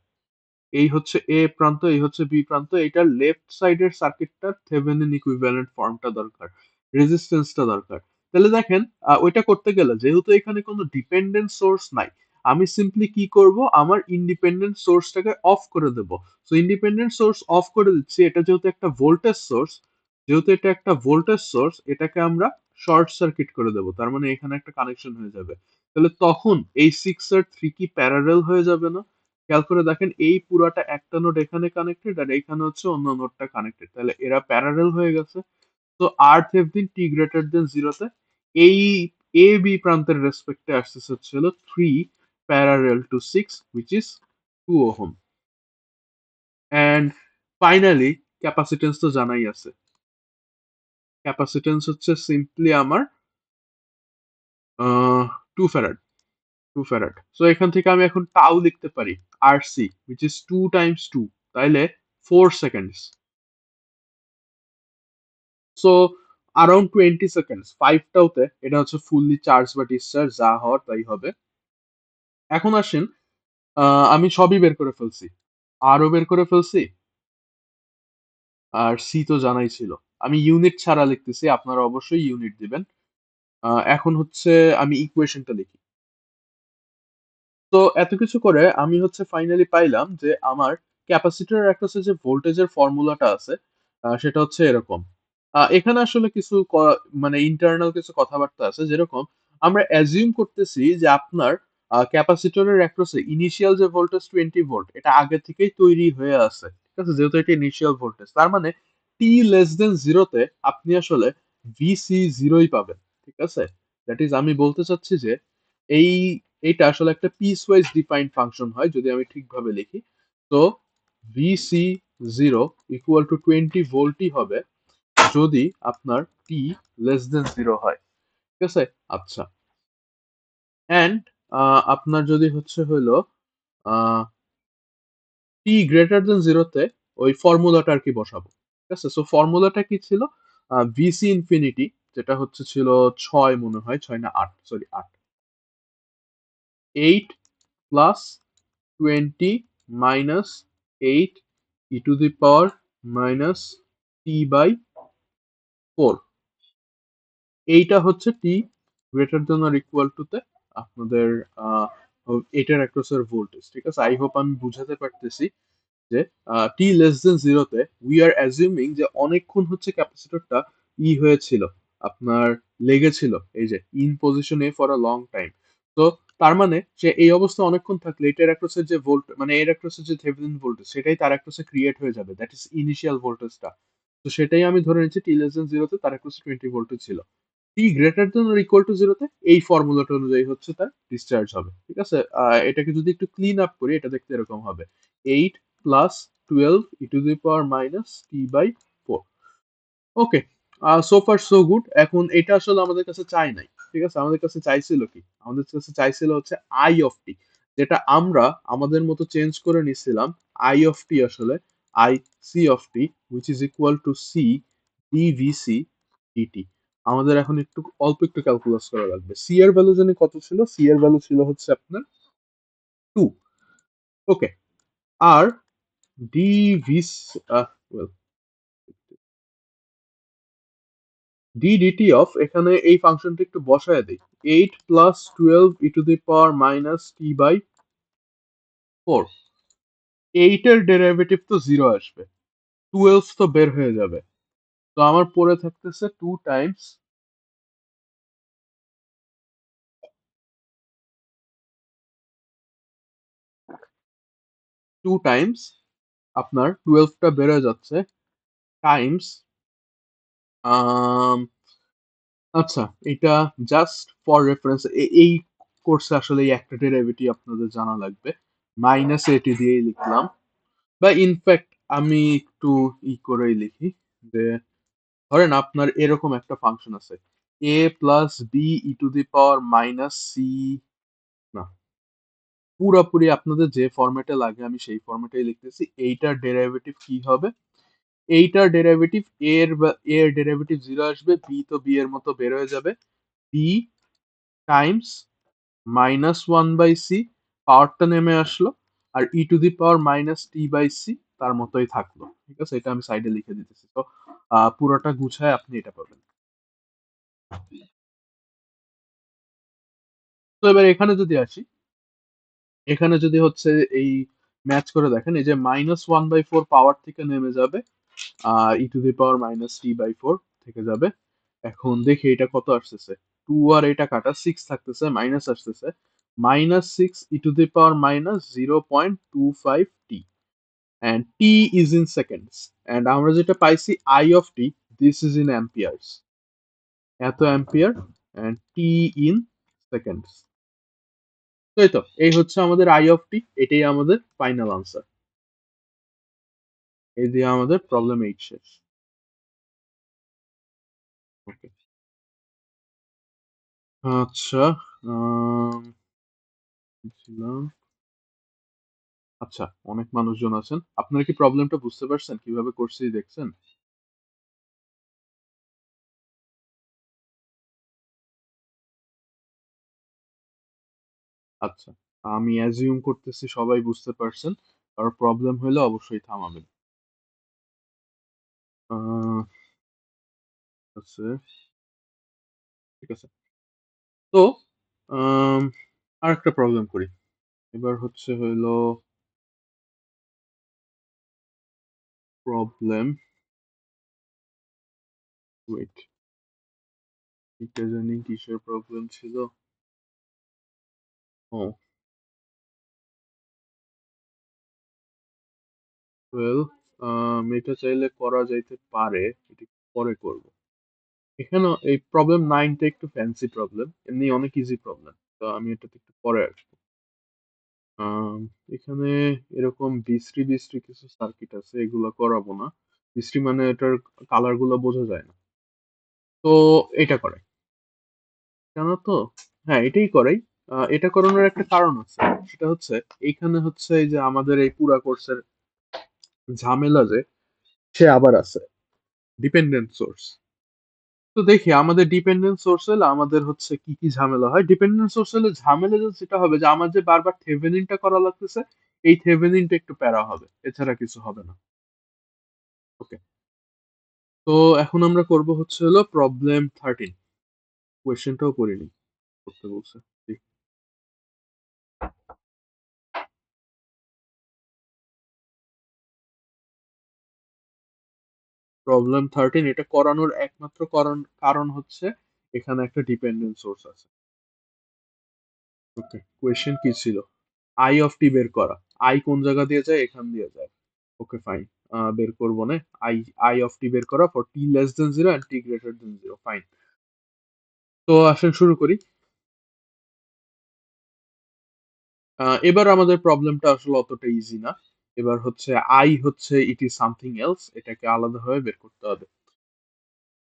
এই হচ্ছে এ প্রান্ত, এই হচ্ছে বি প্রান্ত, এইটার লেফট সাইডের সার্কিটটার থেভেনিন ইকুইভ্যালেন্ট ফর্মটা দরকার, রেজিস্ট্যান্সটা দরকার। তাহলে দেখেন ওইটা করতে গেলে যেহেতু এখানে কোনো ডিপেন্ডেন্ট সোর্স নাই, আমি সিম্পলি কি করব, আমার ইন্ডিপেন্ডেন্ট সোর্সটাকে অফ করে দেব। সো ইন্ডিপেন্ডেন্ট সোর্স অফ করে দিচ্ছি, এটা যেহেতু একটা ভোল্টেজ সোর্স, যেহেতু এটা একটা ভোল্টেজ সোর্স, এটাকে আমরা শর্ট সার্কিট করে দেব, তার মানে এখানে একটা কানেকশন হয়ে যাবে। তাহলে তখন এই 6 আর 3 কি প্যারারেল হয়ে যাবে না? খেয়াল করে দেখেন এই পুরাটা একটা নোড এখানে কানেক্টেড আর এখানে হচ্ছে অন্য নোডটা কানেক্টেড, তাহলে এরা প্যারালাল হয়ে গেছে। তো আর থেভনিন টি গ্রেটার দেন জিরোতে এই এ বি প্রান্তের রেসপেক্টে আসতেছে হচ্ছে হলো 3 parallel to 6 which is 2 ohm. And finally capacitance তো জানাই আছে, ক্যাপাসিটেন্স হচ্ছে সিম্পলি আমার 2 ফ্যারাড, 2 ফ্যারাড। সো এখান থেকে আমি এখন টাউ লিখতে পারি আর সি which is 2 times 2, তাইলে 4 সেকেন্ডস। সো অ্যারাউন্ড 20 সেকেন্ডস 5 টাউতে এটা হচ্ছে ফুললি চার্জ বা ডিসচার্জ, যা হওয়ার তাই হবে। এখন আসেন, আমি সবই বের করে ফেলছি, আরও বের করে ফেলছি, আর সি তো জানাই ছিল। আমি ইউনিট ছাড়া লিখতেছি, আপনারা অবশ্যই ইউনিট দিবেন। এখন হচ্ছে আমি ইকুয়েশনটা লিখি। তো এত কিছু করে আমি হচ্ছে ফাইনালি পাইলাম যে আমার ক্যাপাসিটরের একটা হচ্ছে যে ভোল্টেজের ফর্মুলাটা আছে, সেটা হচ্ছে এরকম। এখানে আসলে কিছু মানে ইন্টারনাল কিছু কথাবার্তা আছে, যেরকম আমরা অ্যাজিউম করতেছি যে আপনার ক্যাপাসিটরের অ্যাক্রসে ইনিশিয়াল যে ভোল্টেজ 20 ভোল্ট, এটা আগে থেকেই তৈরি হয়ে আছে, ঠিক আছে, যেহেতু এটা ইনিশিয়াল ভোল্টেজ, তার মানে টি লেস দেন জিরোতে আপনি আসলে ভিসি জিরোই পাবেন, ঠিক আছে। দ্যাট ইজ আমি বলতে চাচ্ছি যে এই এইটা আসলে একটা পিস ওয়াইজ ডিফাইন্ড ফাংশন হয় যদি আমি ঠিকভাবে লিখি। তো ভিসি জিরো ইকুয়াল টু 20 ভোল্টই হবে যদি আপনার টি লেস দেন জিরো হয়, ঠিক আছে। আচ্ছা, অ্যান্ড আপনার যদি হচ্ছে হইলো টি গ্রেটার দেন জিরোতে ওই ফর্মুলাটা আর কি বসাবো, ঠিক আছে। সো ফর্মুলাটা কি ছিল, ভিসি ইনফিনিটি, যেটা হচ্ছে ছিল 6 মনে হয়, 6 না 8, sorry 8, 8 plus 20 minus 8 e to the power minus t by 4। এইটা হচ্ছে t greater than or equal to তে আপনাদের এটার অ্যাক্রসের ভোল্টেজ, ঠিক আছে। আই হোপ আমি বুঝাতে পারতেছি যে টি লেস দেন জিরোতে উই আর অ্যাজিউমিং যে অনেকক্ষণ হচ্ছে ক্যাপাসিটরটা হয়েছিল, আপনার লেগেছিল, এই যে in position A for a long time. তো তার মানে সে এই অবস্থা অনেকক্ষণ থাকলে এটার অ্যাক্রসের যে ভোল্ট, মানে এর অ্যাক্রসের যে থেভেনিন ভোল্টেজ, সেটাই তার অ্যাক্রসে ক্রিয়েট হয়ে যাবে, দ্যাট ইজ ইনিশিয়াল ভোল্টেজটা। তো সেটাই আমি ধরে নিচ্ছি টি লেস দেন জিরোতে তার অ্যাক্রসে 20 ভোল্টেজ ছিল। T greater than or equal to জিরোতে এই ফর্মুলাটা অনুযায়ী হচ্ছে তার ডিসচার্জ হবে, ঠিক আছে। এটাকে যদি একটু ক্লিন আপ করি, এটা দেখতে এরকম হবে 8 plus 12 e to the power minus t by 4। Okay, so far so good. এখন এটা আসলে আমাদের কাছে চাই নাই, ঠিক আছে। আমাদের কাছে চাইছিল কি, আমাদের কাছে চাইছিল হচ্ছে আই অফ টি, যেটা আমরা আমাদের মতো চেঞ্জ করে নিছিলাম। আই অফ টি আসলে I C of t which is equal to C d V C d t. আমাদের এখন একটু অল্প একটু ক্যালকুলাস করা লাগবে। সি এর ভ্যালু জানি কত ছিল, সি এর ভ্যালু ছিল হচ্ছে আপনার 2। ওকে, আর ডিভিস ডি ডিটি অফ, এখানে এই ফাংশনটা একটু বসায় দিই, 8 plus 12 e to the power minus t by 4। 8 এর ডেরিভেটিভ তো 0 আসবে, 12 তো বের হয়ে যাবে, তো আমার পড়ে থাকতেছে 2 টাইমস আপনার 12টা বেড়ে যাচ্ছে টাইমস, আচ্ছা, এটা জাস্ট ফর রেফারেন্স, এই কোর্সে আসলে এই একটা ডেরিভেটিভ আপনাদের জানা লাগবে, মাইনাস এটি দিয়েই লিখলাম, বা ইনফ্যাক্ট আমি একটু করেই লিখি যে ধরেন আপনার এরকম একটা ফাংশন আছে A plus B e to the power minus C, না, পুরোপুরি আপনাদের যে ফরম্যাটে লাগে আমি সেই ফরম্যাটেই লিখতেছি। এইটার ডেরিভেটিভ কি হবে, এইটার ডেরিভেটিভ এর ডেরিভেটিভ 0 আসবে, বি তো বি এর মতো বের হয়ে যাবে, বি টাইমস মাইনাস 1/c, পাওয়ারটা নেমে আসলো, আর e to the power minus t by c তার মতোই থাকলো, ঠিক আছে। এটা আমি সাইডে লিখে দিতেছি। তো পুরোটা গুছায় আপনি এটা পাবেন। তো এবার এখানে যদি আসি, এখানে যদি হচ্ছে এই ম্যাচ করে দেখেন, এই যে -1/4 পাওয়ার থেকে নেমে যাবে, আর e to the power minus t by 4 থেকে যাবে। এখন দেখি এটা কত আসতেছে, 2 আর এটা কাটা 6 থাকতেছে, মাইনাস আসতেছে, minus 6 e to the power minus 0.25 t, and t is in seconds, and আমরা যেটা পাইছি I of t, this is in amperes, এত ampere, and t in seconds। তাই তো, এই হচ্ছে আমাদের I of t, এটাই আমাদের ফাইনাল আনসার। এই দিয়ে আমাদের প্রবলেম 8 শেষ। ওকে, আচ্ছা, ছিলাম, আচ্ছা, অনেক মানুষজন আছেন, আপনারা কি প্রবলেমটা বুঝতে পারছেন কিভাবে করছি, দেখছেন? আচ্ছা, আমি অ্যাজিউম করতেছি সবাই বুঝতে পারছেন, আর প্রবলেম হলে অবশ্যই থামাবেন। আহ, আছে, ঠিক আছে। তো আরেকটা প্রবলেম করি। এবার হচ্ছে হইলো প্রবলেম, ওয়েট, এটা জানি কিসের প্রবলেম ছিল। ও, ওয়েল, এটা চাইলে করা যাইতে পারে, এটা পরে করব। এখানে এই প্রবলেম 9টা একটু ফ্যান্সি প্রবলেম, এমনি অনেক ইজি প্রবলেম, তো আমি এটাতে একটু পরে আসবো। আম, এখানে এরকম বিশ্রী বিশ্রী কিছু সার্কিট আছে, এগুলা করাবো না। বিশ্রী মানে এটার কালার গুলো বোঝা যায় না, তো এটা করে, জানো তো, হ্যাঁ এটাই করাই। এটা করানোর একটা কারণ আছে, সেটা হচ্ছে এইখানে হচ্ছে এই যে আমাদের এই পুরা কোর্সের ঝামেলা যে সে আবার আছে ডিপেন্ডেন্ট সোর্স। তো দেখি আমাদের ডিপেন্ডেন্ট সোর্স হলে আমাদের হচ্ছে কি কি ঝামেলা হয়। ডিপেন্ডেন্ট সোর্স হলে ঝামেলা যেটা হবে যে আমার যে বারবার থেভেনিনটা করা লাগতেছে, এই থেভেনিনটা একটু প্যারা হবে, এছাড়া কিছু হবে না। ওকে, তো এখন আমরা করব হচ্ছে হলো প্রবলেম 13, কোয়েশ্চেনটাও করিনি, করতে বলছে। প্রবলেম 13 এটা করানোর একমাত্র কারণ কারণ হচ্ছে এখানে একটা ডিপেন্ডেন্ট সোর্স আছে। ওকে, কোয়েশ্চেন কি ছিল? আই অফ টি বের করা। আই কোন জায়গা দিয়ে যায়? এখান দিয়ে যায়। ওকে ফাইন, বের করবো না। আই আই অফ টি বের করা for t less than zero and T greater than zero, fine. তো আসেন শুরু করি। এবার আমাদের প্রবলেমটা আসলে অতটা ইজি না। এবার হচ্ছে আই হচ্ছে ইট ইজ সামথিং এলস, এটাকে আলাদাভাবে বের করতে হবে।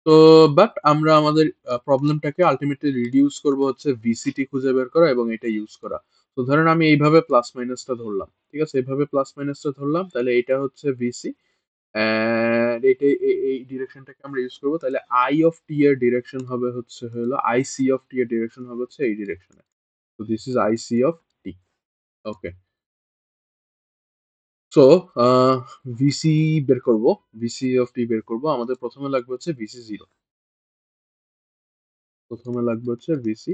তো বাট আমরা আমাদের প্রবলেমটাকে আলটিমেটলি রিডিউস করব হচ্ছে ভিসিটি খুঁজে বের করা এবং এটা ইউজ করা। তো ধরেন আমি এইভাবে প্লাস মাইনাসটা ধরলাম, ঠিক আছে, এইভাবে প্লাস মাইনাসটা ধরলাম, তাহলে এটা হচ্ছে ভিসি, এন্ড এটা এই ডিরেকশনটাকে আমরা ইউজ করব, তাহলে আই অফ টি এর ডিরেকশন হবে হচ্ছে হলো আই সি অফ টি এর ডিরেকশন হবে হচ্ছে এই ডিরেকশনে। তো this is I C of t. Okay, so V C বের করব, ভিসি অফ টি বের করব, আমাদের প্রথমে লাগবে হচ্ছে ভিসি জিরো, প্রথমে লাগবে হচ্ছে VC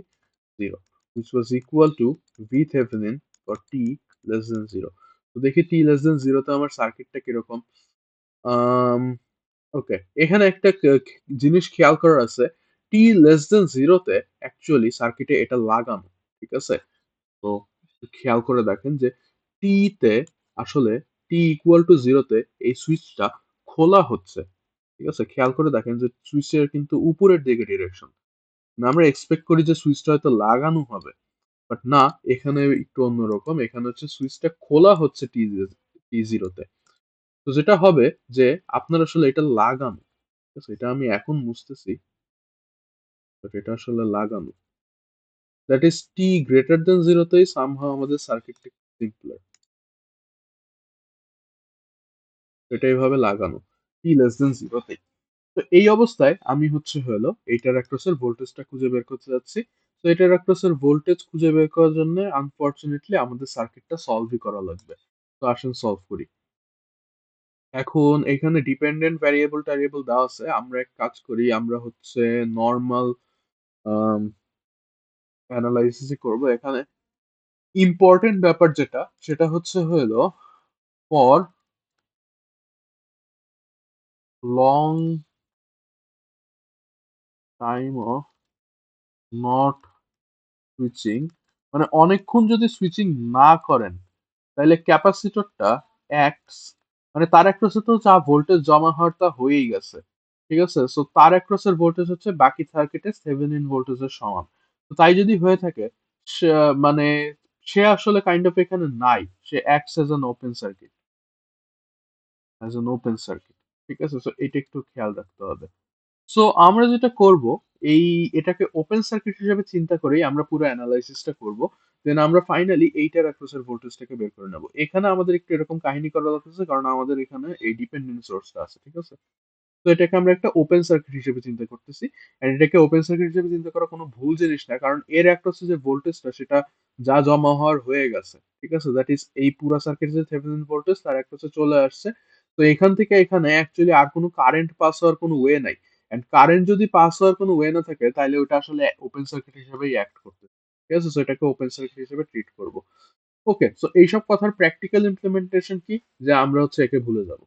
0, which was equal to V Thevenin for t less than 0। তো দেখি t less than 0 তে আমার সার্কিটটা কিরকম। আম, ওকে, এখানে একটা জিনিস খেয়াল করার আছে, t less than 0 তে অ্যাকচুয়ালি সার্কিটে এটা লাগানো, ঠিক আছে। তো খেয়াল করে দেখেন যে t তে আসলে t ইকুয়াল টু 0 তে এই সুইচটা খোলা হচ্ছে, ঠিক আছে। খেয়াল করে দেখেন যে সুইচের কিন্তু উপরের দিকে ডিরেকশন, আমরা এক্সপেক্ট করি যে সুইচটা হয়তো লাগানো হবে, বাট না, এখানে একটু অন্যরকম, এখানে হচ্ছে সুইচটা খোলা হচ্ছে টি জিরোতে। তো যেটা হবে যে আপনার আসলে এটা লাগানো, ঠিক আছে, এটা আমি এখন বুঝতেছি, বাট এটা আসলে লাগানো, that is t greater than জিরোতেই সামহাও আমাদের সার্কিটটা সিম্পলার, এটা এইভাবে লাগানো টি লেস দেন জিরোতেই। তো এই অবস্থায় আমি হচ্ছে হলো এইটার অ্যাক্রসের ভোল্টেজটা খুঁজে বের করতে যাচ্ছি। তো এটার অ্যাক্রসের ভোল্টেজ খুঁজে বের করার জন্য আনফরচুনেটলি আমাদের সার্কিটটা সলভই করা লাগবে। তো আসেন সলভ করি। এখন এখানে ডিপেন্ডেন্ট ভ্যারিয়েবল ট্যারিয়েবল দেওয়া আছে, আমরা এক কাজ করি, আমরা হচ্ছে নর্মাল অ্যানালাইসিস করব। এখানে ইম্পর্টেন্ট ব্যাপার যেটা, সেটা হচ্ছে হলো for long time of not switching মানে অনেকক্ষণ যদি সুইচিং না করেন তাহলে ক্যাপাসিটরটা অ্যাক্টস, মানে তার অ্যাক্রসে তো যা ভোল্টেজ জমা হওয়ার তা হয়েই গেছে, ঠিক আছে? সো তার অ্যাক্রসের ভোল্টেজ হচ্ছে বাকি সার্কিটের থেভেনিন ভোল্টেজের সমান। তো তাই যদি হয়ে থাকে, মানে সে আসলে কাইন্ড অফ এখানে নাই, সে acts as an open circuit, as an open circuit, ঠিক আছে? সো এটা একটু খেয়াল রাখতে হবে। সো আমরা যেটা করব, এই এটাকে ওপেন সার্কিট হিসেবে চিন্তা করেই আমরা পুরো অ্যানালাইসিসটা করব। দেন আমরা ফাইনালি এইটার অ্যাক্রসের ভোল্টেজটাকে বের করে নেব। এখানে আমাদের একটু এরকম কাহিনী করা লাগতেছে কারণ আমাদের এখানে এই ডিপেন্ডেন্ট সোর্সটা আছে, ঠিক আছে? তো এটাকে আমরা একটা ওপেন সার্কিট হিসেবে চিন্তা করতেছি। এন্ড এটাকে ওপেন সার্কিট হিসেবে চিন্তা করা কোনো ভুল জিনিস না, কারণ এর অ্যাক্রসে যে ভোল্টেজটা সেটা যা জমা হওয়ার হয়ে গেছে, ঠিক আছে? দ্যাট ইজ এই পুরো সার্কিটের যে থেভেনিন ভোল্টেজ তার অ্যাক্রসে চলে আসছে। তো এখান থেকে এখানে অ্যাকচুয়ালি আর কোনো কারেন্ট পাস হওয়ার কোনো ওয়ে নাই। এন্ড কারেন্ট যদি পাস হওয়ার কোনো ওয়ে না থাকে তাহলে ওটা আসলে ওপেন সার্কিট হিসেবেই অ্যাক্ট করতে, ঠিক আছে? সো এটাকে ওপেন সার্কিট হিসেবে ট্রিট করব। ওকে, সো এইসব কথার প্র্যাকটিক্যাল ইমপ্লিমেন্টেশন কি, যে আমরা হচ্ছে একে ভুলে যাব।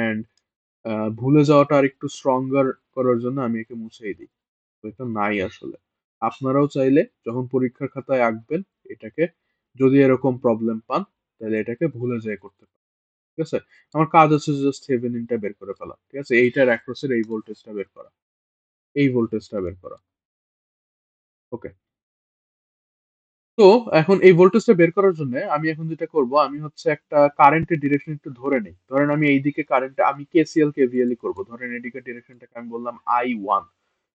এন্ড ভুলে যাওয়াটা আর একটু স্ট্রঙ্গার করার জন্য আমি একে মুছেই দিই। তো এটা নাই আসলে। আপনারাও চাইলে যখন পরীক্ষার খাতায় আঁকবেন এটাকে, যদি এরকম প্রবলেম পান তাহলে এটাকে ভুলে যেয়ে করতে পারেন, ঠিক আছে? আমার কাজ হচ্ছে জাস্ট থেভেনিনটা বের করে ফেলা, ঠিক আছে? এইটার অ্যাক্রসের এই ভোল্টেজটা বের করা, এই ভোল্টেজটা বের করা। ওকে, তো এখন এই ভোল্টেজটা বের করার জন্য আমি এখন যেটা করব, আমি হচ্ছে একটা কারেন্টের ডিরেকশন একটু ধরে নেই। ধরেন আমি এইদিকে কারেন্ট, আমি কেসিএল কেভিএল করব। ধরেন এদিকে ডিরেকশনটাকে আমি বললাম I1,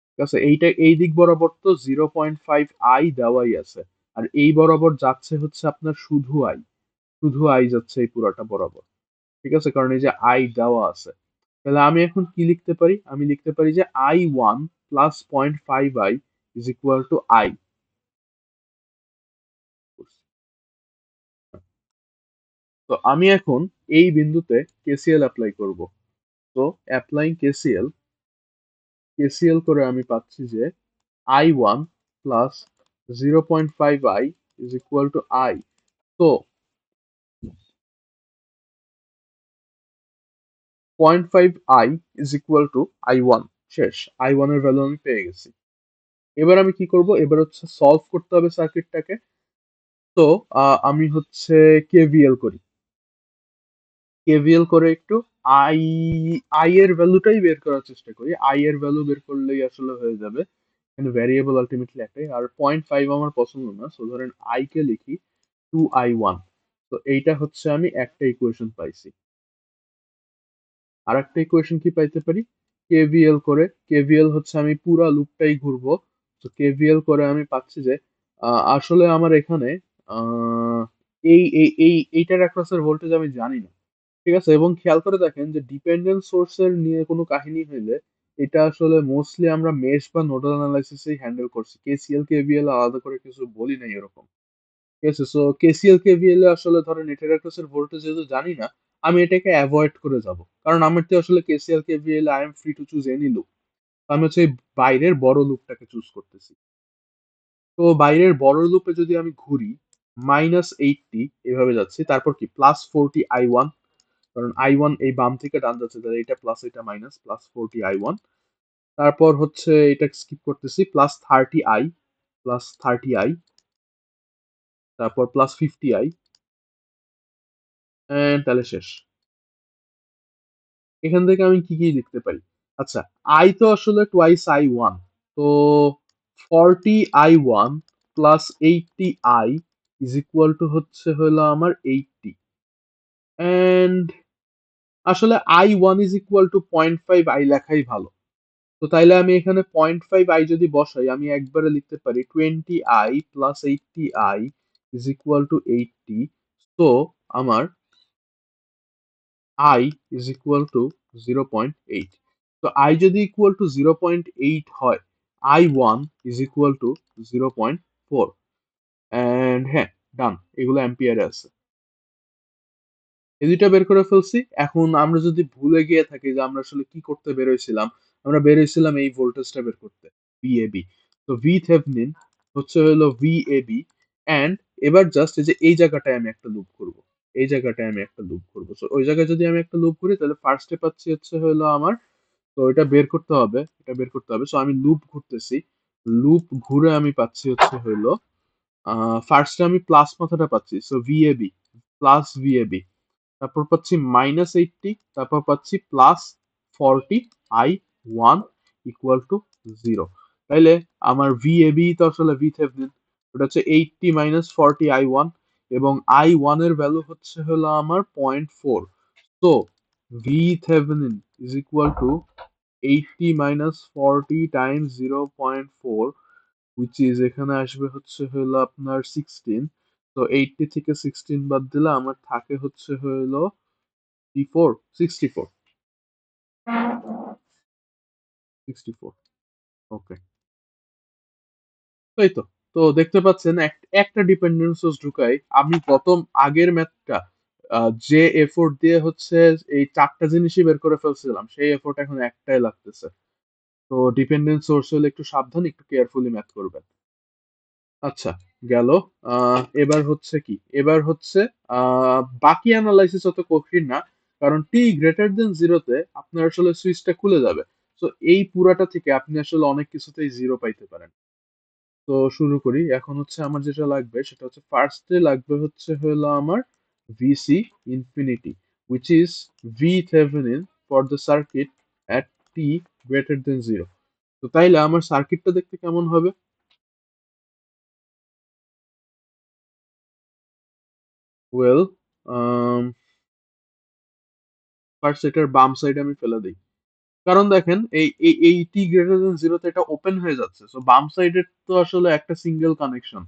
ঠিক আছে? এইটা এই দিক বরাবর তো 0.5 I দেওয়াই আছে, আর এই বরাবর যাচ্ছে হচ্ছে আপনার শুধু আই, শুধু আই যাচ্ছে এই পুরাটা বরাবর, ঠিক আছে? কারণ এই যে আই দেওয়া আছে। তাহলে আমি এখন কি লিখতে পারি? আমি লিখতে পারি যে I1 plus 0.5 I is equal two I. তো আমি এখন এই বিন্দুতে কেসিএল অ্যাপ্লাই করব। তো অ্যাপ্লাইং কেসিএল, কেসিএল করে আমি পাচ্ছি যে I1 plus 0.5 I is equal two I. তো 0.5 I is equal two I1। শেষ, I1 এর ভ্যালু আমি পেয়ে গেছি। এবার আমি কি করব? এবার হচ্ছে সলভ করতে হবে সার্কিটটাকে। তো আমি হচ্ছে কেভিএল করি। কেভিএল করে একটু আই, আই এর ভ্যালুটাই বের করার চেষ্টা করি। আই এর ভ্যালু বের করলেই আসলে হয়ে যাবে। কিন্তু ভ্যারিয়েবল আলটিমেটলি একটাই, আর 0.5 আমার পছন্দ না। সো ধরেন আই কে লিখি 2I1। তো এইটা হচ্ছে আমি একটা ইকুয়েশন পাইছি। আর একটা ইকুয়েশন কি পাইতে পারি? কেভিএল করে, কেভিএল হচ্ছে আমি পুরা লুপটাই ঘুরবো। তো কেভিএল করে আমি পাচ্ছি যে আসলে আমার এখানে আহ, এইটার অ্যাক্রসের ভোল্টেজ আমি জানি না, ঠিক আছে? এবং খেয়াল করে দেখেন যে ডিপেন্ডেন্ট সোর্সের নিয়ে কোনো কাহিনী হইলে এটা আসলে মোস্টলি আমরা মেশ বা নোডাল অ্যানালাইসিসেই হ্যান্ডেল করছি, কেসিএল কেভিএল আলাদা করে কিছু বলি নাই এরকম, ঠিক আছে? সো কেসিএল কেভিএল এ আসলে ধরেন এটার অ্যাক্রসের ভোল্টেজ যেহেতু জানি না, আমি এটাকে অ্যাভয়েড করে যাব। কারণ আমার তো আসলে KCL KVL I am free to choose any loop. আমি হচ্ছে এই বাইরের বড় লুপটাকে চুজ করতেছি। তো বাইরের বড় লুপে যদি আমি ঘুরি, -80 এভাবে যাচ্ছি, তারপর কি +40 I1, কারণ I1 এই বাম থেকে ডান যাচ্ছে, তাহলে এটা প্লাস এটা মাইনাস, +40 I1। তারপর হচ্ছে এটা স্কিপ করতেছি, +30 I, +30 I, তারপর +50 I, এন্ড তাহলে শেষ। এখান থেকে আমি কি কি লিখতে পারি? আচ্ছা, আই তো আসলে টোয়াইস I1, তো 40 I1 +80 I is equal two হচ্ছে হলো আমার 80। এন্ড আসলে I1 is equal to 0.5 I লেখাই ভালো। তো তাইলে আমি এখানে 0.5 I যদি বসাই, আমি একবারে লিখতে পারি 20I plus 80I is equal two 80। তো আমার I is equal to 0.8। তো I যদি equal to 0.8 হয়, I1 is equal to 0.4। And হ্যাঁ, ডান, এগুলো অ্যাম্পিয়ারে আছে। এই দুইটা বের করে ফেলছি। এখন আমরা যদি ভুলে গিয়ে থাকি যে আমরা আসলে কি করতে বেরোইছিলাম, আমরা বেরোইছিলাম এই ভোল্টেজটা বের করতে, VAB। তো ভি থেভনিন হচ্ছে হলো VAB। অ্যান্ড এবার জাস্ট এই যে এই জায়গাটায় আমি একটা লুপ করব, এই জায়গাটায় আমি একটা লুপ করব। সো ওই জায়গায় যদি আমি একটা লুপ করি তাহলে ফার্স্টে পাচ্ছি হচ্ছে হলো আমার, তো এটা বের করতে হবে, এটা বের করতে হবে। সো আমি লুপ ঘুরতেছি। লুপ ঘুরে আমি পাচ্ছি হচ্ছে হলো ফার্স্টে আমি প্লাস মাথাটা পাচ্ছি, সো ভিএবি প্লাস ভিএবি, তারপর পাচ্ছি -80, তারপর পাচ্ছি +40 I1 ইকুয়াল টু 0। তাইলে আমার ভিএবি তো আসলে ভি থেভনিন, ওটা হচ্ছে 80 - 40 I1, এবং I1 এর ভ্যালু হচ্ছে হলো আমার 0.4। তো V Thevenin is equal two 80 - 40 Times 0.4, which is এখানে আসবে হচ্ছে হলো আপনার 16। তো 80 থেকে 16 বাদ দিলে আমার থাকে হচ্ছে হলো 64, 64। ওকে, তাই তো। তো দেখতে পাচ্ছেন একটা ডিপেন্ডেন্ট সোর্স ঢুকাই আমি প্রথম আগের ম্যাথটা যে এফোর্ট দিয়ে হচ্ছে এই চারটা জিনিসই বের করে ফেলছিলাম, সেই এফোর্ট এখন একটাই লাগতেছে। তো ডিপেন্ডেন্ট সোর্স হলে একটু সাবধান, একটু কেয়ারফুলি ম্যাথ করবেন। আচ্ছা, গেল। এবার হচ্ছে কি, এবার হচ্ছে বাকি অ্যানালাইসিস অত কঠিন না, কারণ টি গ্রেটার দেন জিরোতে আপনার আসলে সুইচটা খুলে যাবে। তো এই পুরাটা থেকে আপনি আসলে অনেক কিছুতেই জিরো পাইতে পারেন। তো শুরু করি। এখন হচ্ছে আমার যেটা লাগবে সেটা হচ্ছে ফার্স্টে লাগবে হচ্ছে হলো আমার VC infinity, which is V Thevenin for the circuit at t greater than 0। তো তাইলে আমার সার্কিটটা দেখতে কেমন হবে? ওয়েল, ফার্স্ট এটার বাম সাইডে আমি ফেলে দিই, কারণ দেখেন এই টি গ্রেটার দেন জিরোতে এটা ওপেন হয়ে যাচ্ছে, সো বাম সাইডের তো আসলে একটা সিঙ্গেল কানেকশন,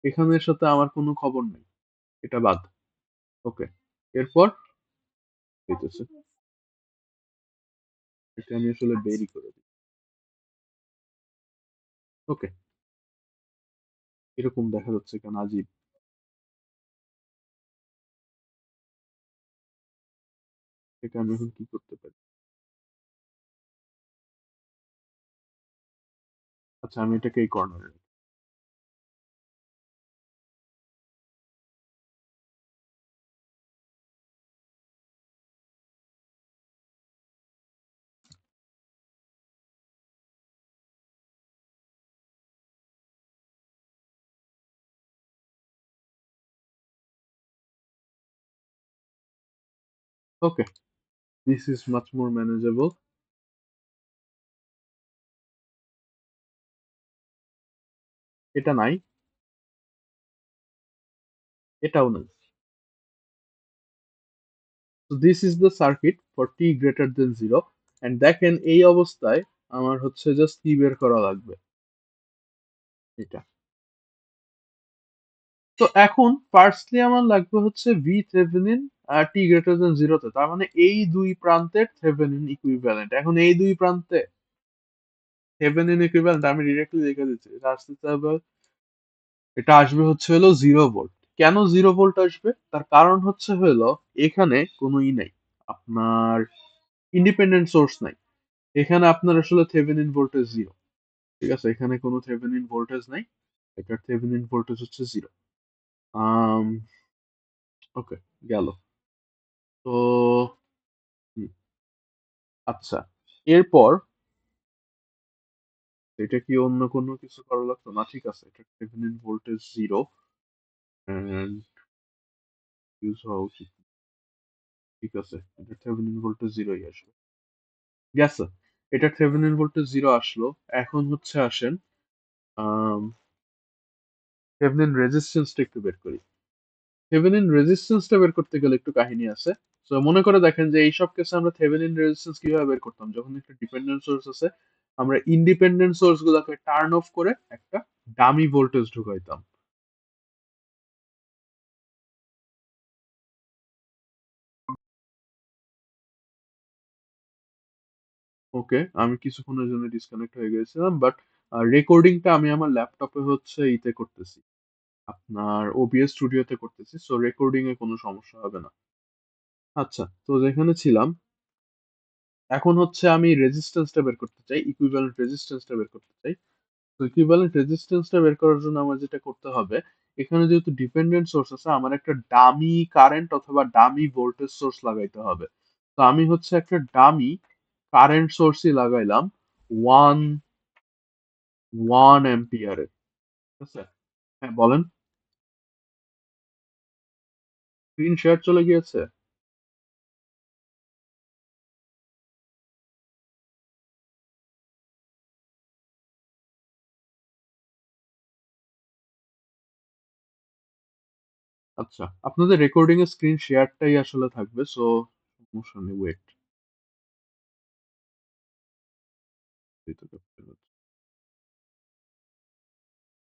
এখানের সাথে আমার কোনো খবর নেই, এটা বাদ। ওকে, এরপর হইতেছে এটা আমি আসলে বেরি করে দিই। ওকে, এরকম দেখা যাচ্ছে কেন আজীব। এটা আমি এখন কি করতে পারি? আচ্ছা, আমি এটাকে এই কর্নারে। Okay, this is much more manageable. এটা নাই, এটাও নাই। So this is the circuit for t greater than 0, and দেখেন এই অবস্থায় আমার হচ্ছে জাস্ট কি বের করা লাগবে, এটা। তো এখন ফার্স্টলি আমার লাগবে হচ্ছে ভি থেভেনিন টি গ্রেটার দেন জিরোতে, তার মানে এই দুই প্রান্তের থেভেনিন ইকুইভ্যালেন্ট। এখন এই দুই প্রান্তে থেভেনিন ইকুইভ্যালেন্ট আমি ডিরেক্টলি লিখে দিচ্ছি, এটা আসতে হবে, এটা আসবে হচ্ছে হলো 0 ভোল্ট। কেন 0 ভোল্ট আসবে? তার কারণ হচ্ছে হলো এখানে কোনো নাই, আপনার ইন্ডিপেন্ডেন্ট সোর্স নাই, এখানে আপনার আসলে থেভেনিন ভোল্টেজ 0। ঠিক আছে, এখানে কোনো থেভেনিন ভোল্টেজ নাই, এটার থেভেনিন ভোল্টেজ হচ্ছে 0। আম ওকে, গেল। তো হুম, আচ্ছা, এরপর এটা কি অন্য কোনো কিছু করা লাগতো না? ঠিক আছে, এটা থেভেনিন ভোল্টেজ 0 এন্ড ইউজ হওয়া উচিত। ঠিক আছে, এটা থেভেনিন ভোল্টেজ 0ই আসবে। গেছে, এটা থেভেনিন ভোল্টেজ 0 আসলো। এখন হচ্ছে আসেন আম থেভেনিন রেজিস্ট্যান্সটা একটু বের করি। থেভেনিন রেজিস্ট্যান্সটা বের করতে গেলে একটু কাহিনী আছে। সো মনে করে দেখেন যে এইসব কেসে আমরা থেভেনিন রেজিস্ট্যান্স কিভাবে বের করতাম, যখন একটা ডিপেন্ডেন্ট সোর্স আছে আমরা ইন্ডিপেন্ডেন্ট সোর্স গুলোকে টার্ন অফ করে একটা ডামি ভোল্টেজ ঢুকাইতাম। ওকে, আমি কিছুক্ষণের জন্য ডিসকানেক্ট হয়ে গেছিলাম, বাট রেকর্ডিংটা আমি আমার ল্যাপটপে হচ্ছে ইতে করতেছি, আপনার ওবিএস স্টুডিওতে করতেছি, সো রেকর্ডিং এ কোনো সমস্যা হবে না। আচ্ছা, তো যেখানে ছিলাম, এখন হচ্ছে আমি রেজিস্ট্যান্সটা বের করতে চাই, ইকুইভ্যালেন্ট রেজিস্ট্যান্সটা বের করতে চাই। তো ইকুইভ্যালেন্ট রেজিস্ট্যান্সটা বের করার জন্য আমার যেটা করতে হবে, এখানে যেহেতু ডিপেন্ডেন্ট সোর্স আছে আমার একটা ডামি কারেন্ট অথবা ডামি ভোল্টেজ সোর্স লাগাইতে হবে। তো আমি হচ্ছে একটা ডামি কারেন্ট সোর্সই লাগাইলাম, 1 1 অ্যাম্পিয়ারের। ঠিক আছে? হ্যাঁ, বলেন। স্ক্রিন শেয়ার চলে গিয়েছে? আচ্ছা, আপনাদের রেকর্ডিং এর স্ক্রিন শেয়ারটাই আসলে থাকবে, সো সমস্যা নেই, ওয়েট।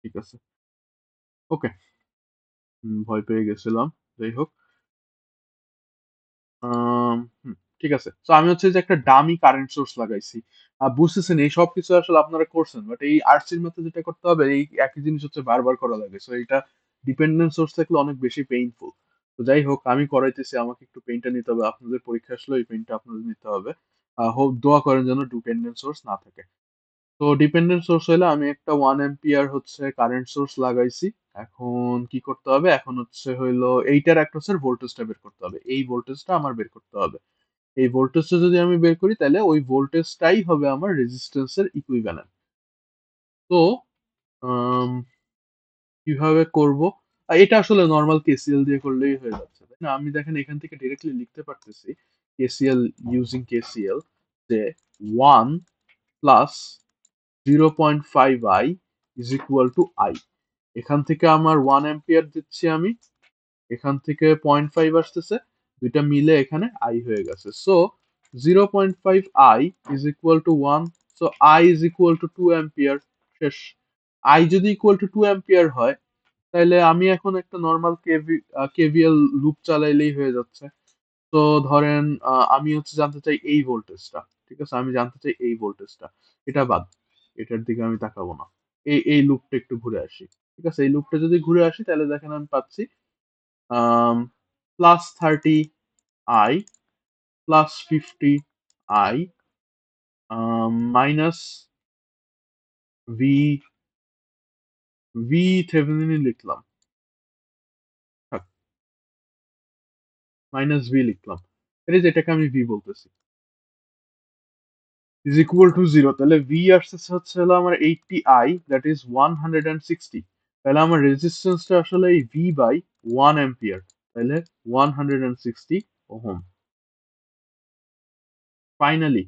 ঠিক আছে, ওকে। ভয় পেয়ে গেছিলাম। যাই হোক, ঠিক আছে। তো আমি হচ্ছে যে একটা ডামি কারেন্ট সোর্স লাগাইছি। বুঝতেছেন এই সব কিছু আসলে আপনারা করছেন, বাট এই আরসির মধ্যে যেটা করতে হবে এই একই জিনিস হচ্ছে বারবার করা লাগে, সো এটা ডিপেন্ডেন্ট সোর্স থাকলে অনেক বেশি পেইনফুল। তো যাই হোক, আমি করাইতেছি, আমাকে একটু পেইনটা নিতে হবে, আপনাদের পরীক্ষা আসলে এই পেইনটা আপনাদের নিতে হবে। হোপ দোয়া করেন যেন ডিপেন্ডেন্ট সোর্স না থাকে। তো ডিপেন্ডেন্ট সোর্স হলে আমি একটা 1 অ্যাম্পিয়ার হচ্ছে কারেন্ট সোর্স লাগাইছি। এখন কি করতে হবে, এখন হচ্ছে হইলো এইটার একটা হচ্ছে ভোল্টেজটা বের করতে হবে, এই ভোল্টেজটা আমার বের করতে হবে। এই ভোল্টেজটা যদি আমি বের করি তাহলে ওই ভোল্টেজটাই হবে আমার রেজিস্ট্যান্সের ইকুইভ্যালেন্ট। তো আম, কিভাবে করব? এটা আসলে নর্মাল কেসিএল দিয়ে করলেই হয়ে যাচ্ছে, তাই না? আমি দেখেন এখান থেকে ডিরেক্টলি লিখতে পারতেছি কেসিএল, ইউজিং কেসিএল, যে 1 plus 0.5 I is equal two I. এখান থেকে আমার 1 অ্যাম্পিয়ার দিচ্ছি আমি, এখান থেকে 0.5 আসতেছে, দুইটা মিলে এখানে আই হয়ে গেছে। So 0.5 I is equal two 1, so I is equal two 2 ampere. শেষ। আই যদি ইকুয়াল টু 2 অ্যাম্পিয়ার হয় তাহলে আমি এখন একটা নর্মাল কেভিএল লুপ চালাইলেই হয়ে যাচ্ছে। তো ধরেন আমি হচ্ছে জানতে চাই এই ভোল্টেজটা। ঠিক আছে, আমি জানতে চাই এই ভোল্টেজটা। এটা বাদ, এটার দিকে আমি তাকাবো না। এই লুপটা একটু ঘুরে আসি। ঠিক আছে, এই লুপটা যদি ঘুরে আসি তাহলে দেখেন আমি পাচ্ছি +30 I +50 I minus V, V থেভেনিনই লিখলাম, থাক, মাইনাস ভি লিখলাম। এই যে এটাকে আমি ভি বলতেছি, ইজ ইকুয়াল টু 0, তাহলে ভি আসতেছে হচ্ছে হলো আমার 80 I, দ্যাট ইজ 160। তাহলে আমার রেজিস্ট্যান্সটা আসলে এই ভি বাই 1 অ্যাম্পিয়ার, তাহলে 160 ওহম। ফাইনালি,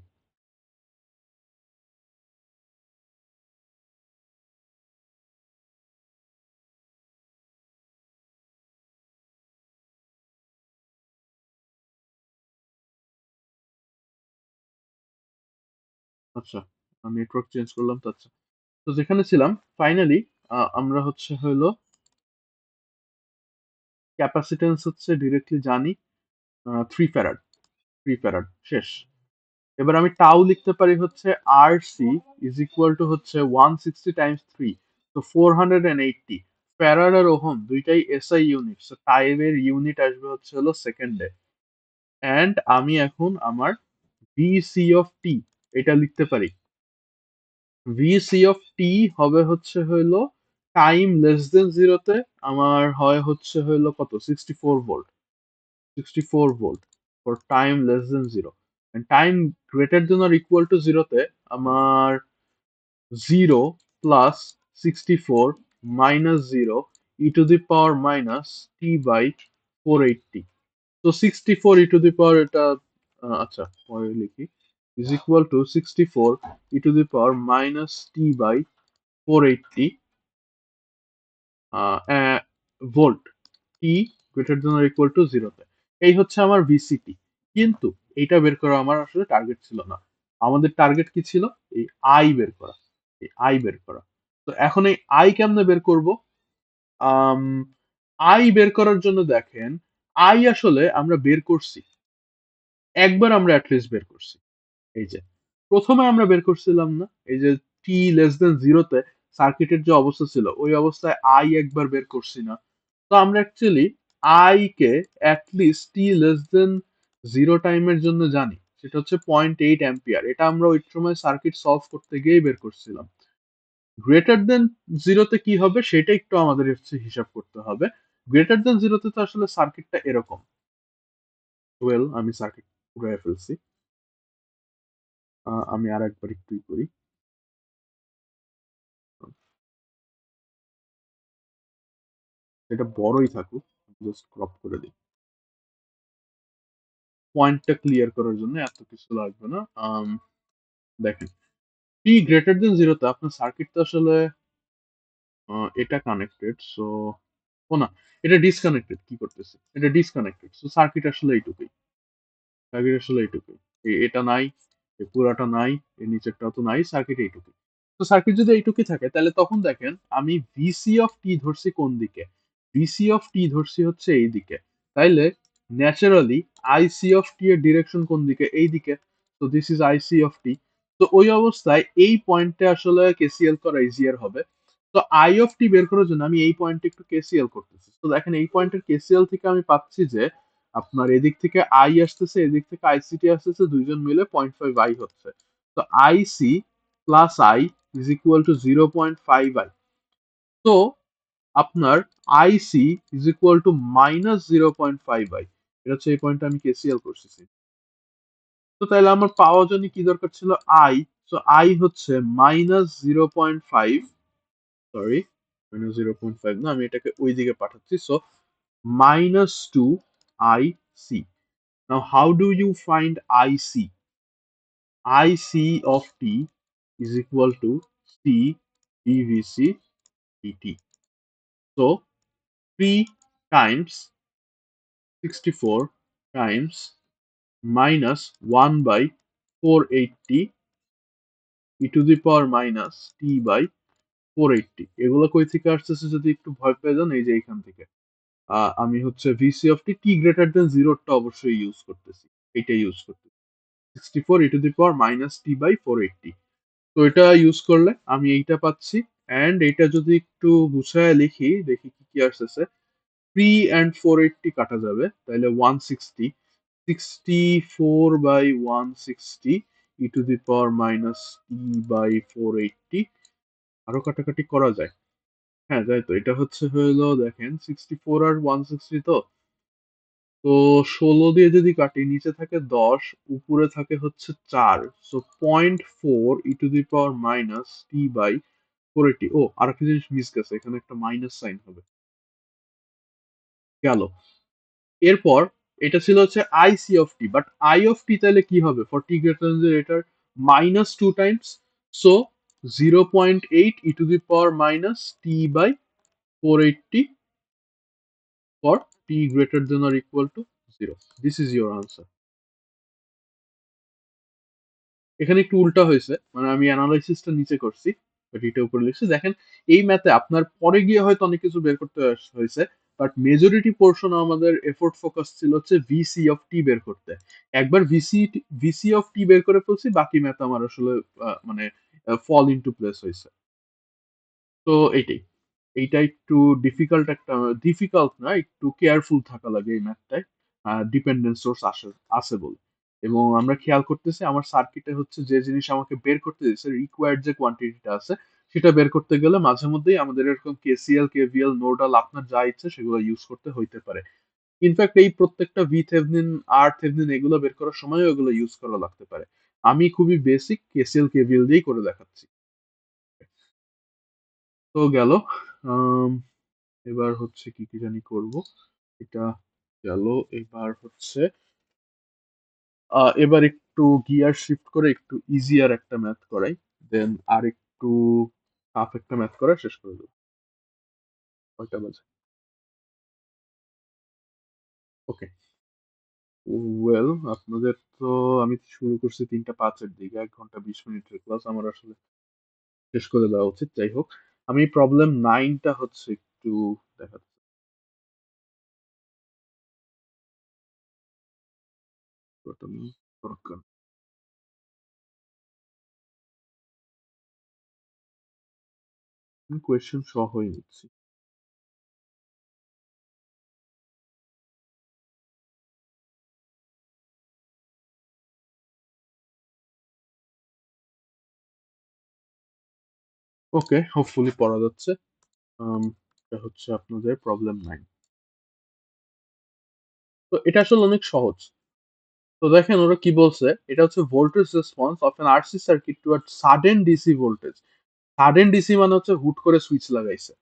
আচ্ছা, নেটওয়ার্ক চেঞ্জ করলাম তো। আচ্ছা, তো যেখানে ছিলাম, ফাইনালি আমরা হচ্ছে হলো ক্যাপাসিটেন্স হচ্ছে ডিরেক্টলি জানি 3 ফ্যারাড। 3 ফ্যারাড শেষ। এবার আমি টাউ লিখতে পারি হচ্ছে আর সি ইজ ইকুয়াল টু হচ্ছে 160 টাইমস 3, তো 480। ফ্যারাড আর ওহম দুইটাই এসআই ইউনিট, সো টাইমের ইউনিট আসবে হচ্ছে হলো সেকেন্ডে। অ্যান্ড আমি এখন আমার ভিসি অফ টি এটা লিখতে পারি। ভিসি অফ টি হবে হচ্ছে হইলো টাইম লেস দেন জিরোতে আমার হয় হচ্ছে হইলো কত, 64 volt. 64 volt for time less than zero. Time greater than or equal to জিরোতে আমার 0 + 64 -0 e⁻⁻t/480। তো 64 e⁻, এটা আচ্ছা পরে লিখি, is equal to 64 e⁻⁻t/480 volt, t greater than or equal to জিরোতে। এই হচ্ছে আমার ভিসিটি। কিন্তু এইটা বের করা আমার আসলে টার্গেট ছিল না। আমাদের টার্গেট কি ছিল? এই আই বের করা, এই আই বের করা। তো এখন এই আই কেমনে বের করব? আম, আই বের করার জন্য দেখেন, আই আসলে আমরা বের করছি, একবার আমরা অ্যাটলিস্ট বের করছি। এই যে প্রথমে আমরা বের করছিলাম না, এই যে টি লেস দেন জিরোতে সার্কিটের যে অবস্থা ছিল ওই অবস্থায় আই একবার বের করছি না। তো আমরা actually I K at least T less than zero টাইমের জন্য জানি, সেটা হচ্ছে 0.8 অ্যাম্পিয়ার। এটা আমরা ওই সময় সার্কিট সলভ করতে গিয়েই বের করছিলাম। গ্রেটার দেন জিরোতে কি হবে সেটা একটু আমাদের হচ্ছে হিসাব করতে হবে। গ্রেটার দেন জিরোতে তো আসলে সার্কিটটা এরকম। ওয়েল, আমি সার্কিট উড়াই ফেলছি। আমি আর একবার একটু করি। এটা বড়ই থাকুক, জাস্ট ক্রপ করে দিই পয়েন্টটা ক্লিয়ার করার জন্য, এত কিছু লাগবে না। দেখেন টি গ্রেটার দেন জিরোতে আপনার সার্কিট তো আসলে এটা কানেক্টেড, সো ও না, এটা ডিসকানেক্টেড, কি করতেছে, এটা ডিসকানেক্টেড, সো সার্কিট আসলে এইটুকুই, সার্কিট আসলে এইটুকুই, এটা নাই, এই পুরাটা নাই, এই নিচেরটাও তো নাই, সার্কিট এইটুকুই। তো সার্কিট যদি এইটুকুই থাকে তাহলে তখন দেখেন আমি ভিসি অফ টি ধরছি কোন দিকে, ভিসি অফ টি ধরছি হচ্ছে এই দিকে, তাইলে ন্যাচারালি আইসি অফ টি এর ডিরেকশন কোন দিকে, এই দিকে, তো দিস ইজ আইসি অফ টি। তো ওই অবস্থায় এই পয়েন্টে আসলে কেসিএল করা ইজিয়ার হবে। তো আই অফ টি বের করার জন্য আমি এই পয়েন্টে একটু কেসিএল করতেছি, তো দেখেন এই পয়েন্টের কেসিএল থেকে আমি পাচ্ছি যে আপনার এদিক থেকে আই আসতেছে, এদিক থেকে আইসিটি আসতেছে, দুইজন মিলে 0.5 আই হচ্ছে। তো IC plus I is equal to 0.5 I. তো আপনার IC is equal to minus 0.5 I. এটা হচ্ছে এই পয়েন্টটা আমি কেসিএল করতেছি। তো তাহলে আমার পাওয়ার জন্য কি দরকার ছিল, আই। তো আই হচ্ছে মাইনাস 0.5, সরি মাইনাস 0.5 না, আমি এটাকে ওই দিকে পাঠাচ্ছি, so minus 2 IC. Now, how do you find IC? IC of T is equal to C dVC dt. So, 3 times 64 times minus 1 by 480 e to the power minus T by 480. এগুলো কই থেকে আসতেছে যদি একটু ভয় পেয়ে যান, এই যে এইখান থেকে। আমি হচ্ছে VC of t t greater than জিরোটা অবশ্যই ইউজ করতেছি, এটা ইউজ করতেছি 64 e to the power minus t by 480। তো এটা ইউজ করলে আমি এইটা পাচ্ছি, অ্যান্ড এটা যদি একটু গুছায় লিখি দেখি কি কি আসতেছে, 3 অ্যান্ড 480 কাটা যাবে, তাহলে 160, 64 by 160 e to the power minus t by 480। আরো কাটাকাটি করা যায়, হ্যাঁ যাই তো, এটা হচ্ছে হলো দেখেন 64 আর 160, তো তো 16 দিয়ে যদি কাটি নিচে থাকে 10, উপরে থাকে হচ্ছে 4, so 0.4 e to the power minus t by 480। ও আর একটা জিনিস মিস গেছে, এখানে একটা মাইনাস সাইন হবে, গেল। এরপর এটা ছিল হচ্ছে IC of t, but I of t তাহলে কি হবে ফর টি গ্রেটার দেন এটার minus 2 times, so 0.8 e to the power minus t by 480 for t greater than or equal to 0। This is your answer. এখানে একটু উল্টা হয়েছে, মানে আমি অ্যানালাইসিসটা নিচে করছি বাট এটা উপরে লিখছি। দেখেন এই ম্যাথে আপনার পরে গিয়ে হয়তো অনেক কিছু বের করতে হয়েছে, বাট মেজরিটি পোর্শন আমাদের এফোর্ট ফোকাস ছিল হচ্ছে ভিসি অফ টি বের করতে। একবার ভিসি অফ টি বের করে ফেলছি, বাকি ম্যাথ আমার আসলে মানে ফল ইনটু প্লেস হয়েছে। তো এইটাই, এইটা একটু ডিফিকাল্ট, একটা ডিফিকাল্ট না, একটু কেয়ারফুল থাকা লাগে এই ম্যাথটায়, ডিপেন্ডেন্ট সোর্স আছে বলে। এবং আমরা খেয়াল করতেছি আমার সার্কিটে হচ্ছে যে জিনিস আমাকে বের করতে দিচ্ছে, রিকোয়ার্ড যে কোয়ান্টিটিটা আছে সেটা বের করতে গেলে মাঝে মধ্যেই আমাদের এরকম কেসিএল কেভিএল নোডাল আপনার যা ইচ্ছে সেগুলো ইউজ করতে হইতে পারে। ইনফ্যাক্ট এই প্রত্যেকটা ভি থেভনিন আর থেভনিন এগুলো বের করার সময়ও এগুলো ইউজ করা লাগতে পারে। আমি খুবই বেসিক কেসিএল কেভিএল দিয়েই করে দেখাচ্ছি। তো গেল। আম, এবার হচ্ছে কি কি জানি করব, এটা গেল। এবার হচ্ছে এবার একটু গিয়ার শিফট করে একটু ইজিয়ার একটা ম্যাথ করাই, দেন আর একটু টাফ একটা ম্যাথ করা শেষ করে দেবো। কয়টা বাজে? ওকে, ওয়েল আপনাদের তো আমি শুরু করছি 3টা 5-এর দিকে, 1 ঘন্টা 20 মিনিটের ক্লাস আমার আসলে শেষ করে দেওয়া উচিত। যাই হোক, আমি প্রবলেম 9টা হচ্ছে একটু দেখাচ্ছি। দরকার কোয়েশ্চেন সহই নিচ্ছি। ওকে, হোপফুলি পড়া যাচ্ছে। এটা হচ্ছে আপনাদের প্রবলেম 9। তো এটা আসলে অনেক সহজ। তো দেখেন ওরা কি বলছে, এটা হচ্ছে voltage response of N RC circuit to a sudden DC voltage. Sudden DC মানে হচ্ছে হুট করে সুইচ লাগাইছে।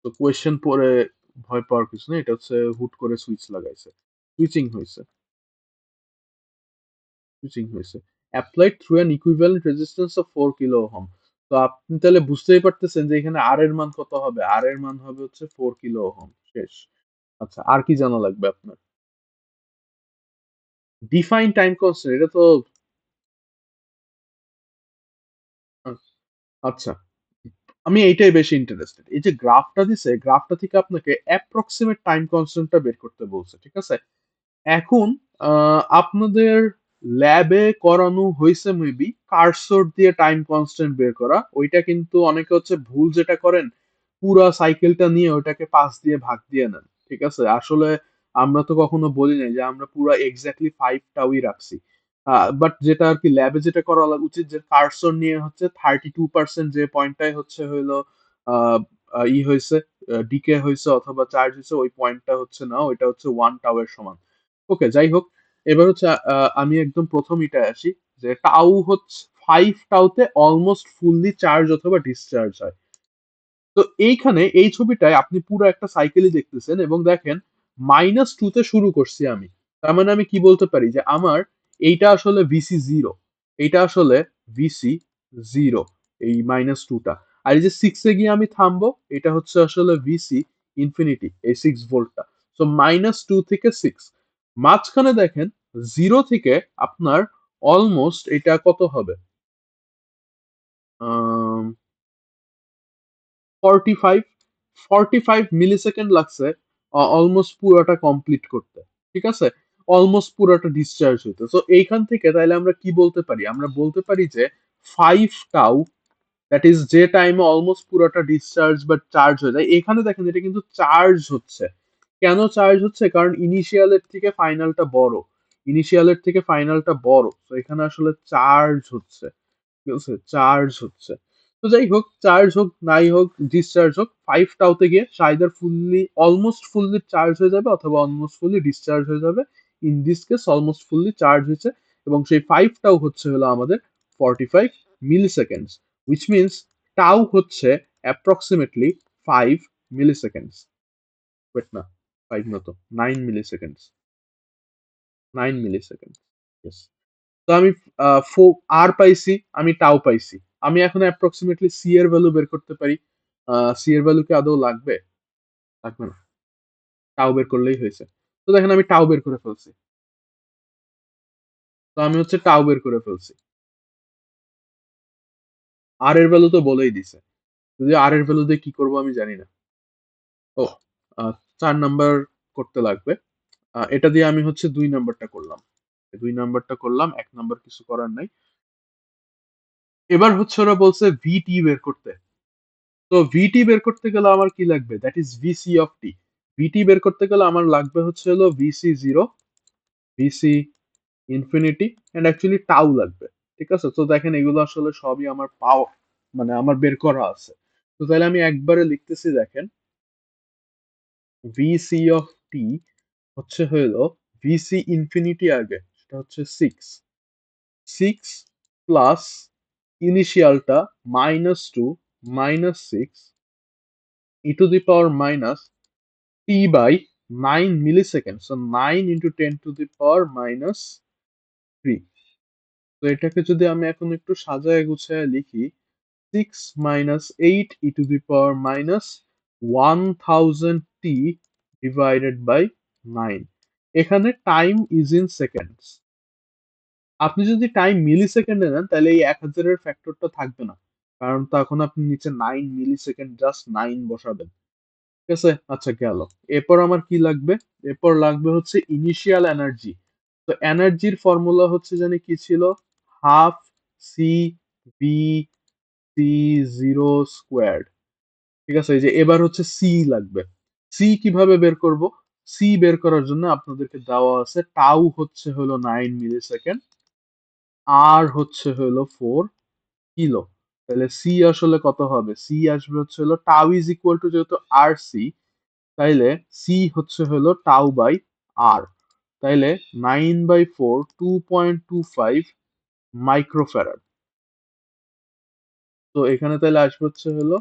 তো কোয়েশ্চেন পরে ভয় পাওয়ার কিছু নেই, এটা হচ্ছে হুট করে সুইচ লাগাইছে, সুইচিং হয়েছে, সুইচিং হয়েছে। Applied through an equivalent resistance of 4 kilo ohm. তো আপনি তাহলে বুঝতেই পারতেছেন যে এখানে আর এর মান কত হবে, আর এর মান হবে হচ্ছে 4 কিলো ওহম। শেষ। আচ্ছা, আর কি জানা লাগবে আপনার? ডিফাইন টাইম কনস্ট্যান্ট, এটা তো আচ্ছা, আমি এইটাই বেশি ইন্টারেস্টেড। এই যে গ্রাফটা দিছে, গ্রাফটা থেকে আপনাকে অ্যাপ্রক্সিমেট টাইম কনস্ট্যান্টটা বের করতে বলছে, ঠিক আছে? এখন আপনাদের ল্যাবে করানো হয়েছে মেবি কার্সর দিয়ে টাইম কনস্ট্যান্ট বের করা। ওইটা কিন্তু অনেকে হচ্ছে ভুল যেটা করেন, পুরা সাইকেলটা নিয়ে ওটাকে 5 দিয়ে ভাগ দিয়ে নেন, ঠিক আছে? আসলে আমরা তো কখনো বলি নাই যে আমরা পুরা এক্স্যাক্টলি 5 টাউই রাখছি। বাট যেটা আর কি ল্যাবে যেটা করা উচিত, যে কার্সর নিয়ে হচ্ছে 32% যে পয়েন্টটাই হচ্ছে হইলো আহ, ই হয়েছে, ডিকে হয়েছে অথবা চার্জ হয়েছে, ওই পয়েন্টটা হচ্ছে না, ওইটা হচ্ছে 1 টাউ এর সমান। ওকে, যাই হোক। এবার হচ্ছে আমি একদম প্রথম এটায় আসি, যে টাউ হচ্ছে 5 টাউতে অলমোস্ট ফুললি চার্জ অথবা ডিসচার্জ হয়। তো এইখানে এই ছবিটায় আপনি পুরো একটা সাইকেলই দেখতেছেন, এবং দেখেন -2 তে শুরু করছি আমি। তার মানে আমি কি বলতে পারি, যে আমার এইটা আসলে ভিসি জিরো, এইটা আসলে ভিসি জিরো, এই -2টা। আর এই যে 6 এ গিয়ে আমি থামবো, এটা হচ্ছে আসলে ভিসি ইনফিনিটি, এই 6 ভোল্টটা। তো -2 থেকে 6, মাঝখানে দেখেন 0 থেকে আপনার অলমোস্ট এটা কত হবে, 45, 45 মিলিসেকেন্ড লাগছে অলমোস্ট পুরোটা কমপ্লিট করতে, ঠিক আছে? অলমোস্ট পুরোটা ডিসচার্জ হইতে। সো এইখান থেকে তাহলে আমরা কি বলতে পারি, আমরা বলতে পারি যে 5 টাউ, দ্যাট ইজ যে টাইমে অলমোস্ট পুরোটা ডিসচার্জ বা চার্জ হয়ে যায়। এখানে দেখেন এটা কিন্তু চার্জ হচ্ছে। কেন চার্জ হচ্ছে? কারণ ইনিশিয়ালের থেকে ফাইনালটা বড়, ইনিশিয়ালের থেকে ফাইনালটা বড়, তো এখানে আসলে চার্জ হচ্ছে, ঠিক আছে? চার্জ হচ্ছে। তো যাই হোক, চার্জ হোক নাই হোক, ডিসচার্জ হোক, 5 টাউতে গিয়ে সাইদার ফুললি অলমোস্ট ফুললি চার্জ হয়ে যাবে অথবা অলমোস্ট ফুললি ডিসচার্জ হয়ে যাবে। In this case almost fully charge হয়েছে, এবং সেই 5 টাউ হচ্ছে হলো আমাদের 45 মিলিসেকেন্ডস, উইচ মিনস টাউ হচ্ছে অ্যাপ্রক্সিমেটলি 5 মিলিসেকেন্ডস। ওয়েট না, 5 না তো, 9 মিলিসেকেন্ডস, 9 মিলিসেকেন্ড। ইয়েস। তো আমি আর পাইছি, আমি টাও পাইছি। আমি এখন অ্যাপ্রক্সিমেটলি সি এর ভ্যালু বের করতে পারি। সি এর ভ্যালু কি আদৌ লাগবে? লাগবে না, টাও বের করলেই হয়েছে। তো দেখেন আমি টাও বের করে ফেলছি। তো আমি হচ্ছে টাও বের করে ফেলছি। আর এর ভ্যালু তো বলেই দিছে, যদি আর এর ভ্যালু দিয়ে কি করবো আমি জানি না। ও, 4 নাম্বার করতে লাগবে। এটা দিয়ে আমি হচ্ছে 2 নাম্বারটা করলাম, 2 নাম্বারটা করলাম, 1 নাম্বার কিছু করার নাই। এবার হচ্ছে ওরা বলছে ভিটি বের করতে। তো ভিটি বের করতে গেলে আমার কি লাগবে, that is V C of T. V T বের করতে গেলে আমার লাগবে হচ্ছে হলো V C zero, V C infinity, and actually tau লাগবে, ঠিক আছে? তো দেখেন এগুলো আসলে সবই আমার পাও, মানে আমার বের করা আছে। তো তাহলে আমি একবারে লিখতেছি, দেখেন ভিসি অফ টি হচ্ছে হলো ভিসি ইনফিনিটি আগে, সেটা হচ্ছে 6 প্লাস ইনিশিয়ালটা -2 -6 e to the power minus t by 9 milliseconds. So 9 into 10 to the power minus 3. তো এটাকে যদি আমি এখন একটু সাজায় গুছায় লিখি, 6 minus 8 e to the power minus 1000 t divided by 9. এখানে টাইম ইজ ইন সেকেন্ডস। আপনি যদি টাইম মিলি সেকেন্ডে নেন, তাহলে এই 1000-এর ফ্যাক্টরটা থাকবে না, কারণ তখন আপনি নিচে 9 মিলি সেকেন্ড জাস্ট 9 বসাবেন, ঠিক আছে? আচ্ছা, গেল। এরপর আমার কি লাগবে? এরপর লাগবে হচ্ছে ইনিশিয়াল এনার্জি। তো এনার্জির ফর্মুলা হচ্ছে জানি কি ছিল, half C V C zero squared, ঠিক আছে? এই যে এবার হচ্ছে সি লাগবে। সি কিভাবে বের করব? সি বের করার জন্য আপনাদেরকে দেওয়া আছে টাউ হচ্ছে হলো 9 মিলিসেকেন্ড, আর হচ্ছে হলো 4 কিলো। তাহলে সি আসলে কত হবে? সি আসবে হচ্ছে হলো টাউ ইজ ইকুয়াল টু, যেহেতু আর সি, তাইলে সি হচ্ছে হলো টাউ বাই আর। তাইলে 9/4, 2.25 মাইক্রোফ্যারাড। তো এখানে তাহলে আসবে হচ্ছে হলো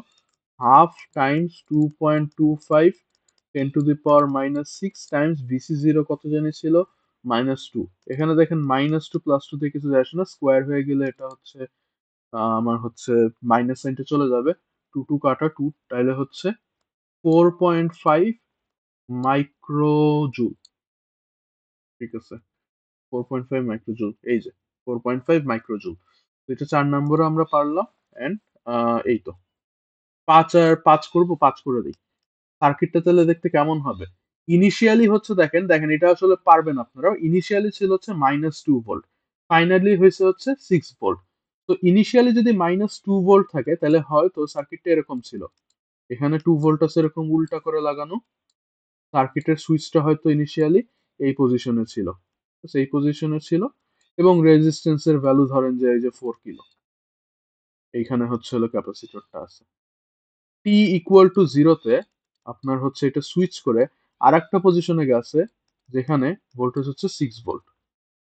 হাফ টাইমস 2.25 10⁻⁻6 টাইমস VC0 কত জানি ছিল, -2। এখানে দেখেন -2 +2 দিয়ে কিছু যায় আসে না, স্কোয়ার হয়ে গেলে এটা হচ্ছে আমার হচ্ছে মাইনাস সাইনটা চলে যাবে, 2 2 কাটা 2, তাইলে হচ্ছে 4.5 মাইক্রোজুল। ঠিক আছে, 4.5 মাইক্রোজুল, এই যে 4.5 মাইক্রোজুল। তো এটা 4 নম্বরে আমরা পারলাম। এন্ড এই তো 5 আর 5 করব, 5 করে দিই। সার্কিটটা তাহলে দেখতে কেমন হবে? ইনিশিয়ালি হচ্ছে দেখেন দেখেন এটা আসলে পারবেন আপনারা। ইনিশিয়ালি ছিল হচ্ছে -2 ভোল্ট, ফাইনালি হয়েছে হচ্ছে 6 ভোল্ট। তো ইনিশিয়ালি যদি -2 ভোল্ট থাকে তাহলে হয়তো সার্কিটটা এরকম ছিল, এখানে 2 ভোল্ট আছে এরকম উল্টা করে লাগানো, সার্কিটের সুইচটা হয়তো ইনিশিয়ালি এই পজিশনে ছিল, এই পজিশনে ছিল, এবং রেজিস্ট্যান্সের ভ্যালু ধরেন যে এই যে 4 কিলো, এইখানে হচ্ছে হলো ক্যাপাসিটরটা আছে। টি ইকুয়াল টু জিরোতে আপনার হচ্ছে এটা সুইচ করে আর একটা পজিশনে গেছে যেখানে ভোল্টেজ হচ্ছে 6 ভোল্ট,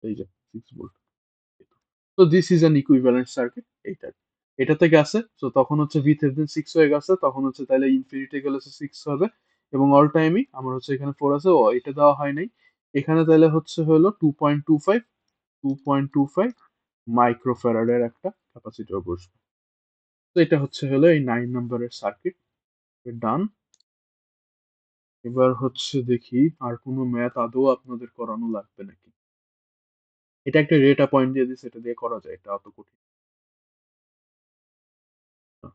এই যে 6 ভোল্ট। তো this is an equivalent circuit, এইটার এটাতে গেছে, তো তখন হচ্ছে ভি থেভেনিন 6 হয়ে গেছে, তখন হচ্ছে তাহলে ইনফিনিটি গেলে 6 হবে, এবং অল টাইমই আমার হচ্ছে এখানে 4 আছে, ও এটা দেওয়া হয় নাই। এখানে তাহলে হচ্ছে হলো 2.25 মাইক্রোফ্যারাডের একটা ক্যাপাসিটর বসবে। তো এটা হচ্ছে হলো এই 9 নম্বরের সার্কিট, ডান। এবার হচ্ছে দেখি আর কোনো ম্যাথ আদৌ আপনাদের করানো লাগবে নাকি। এটা একটা ডেটা পয়েন্ট দিয়ে দিচ্ছে, এটা দিয়ে করা যায়, এটা অত কঠিন না।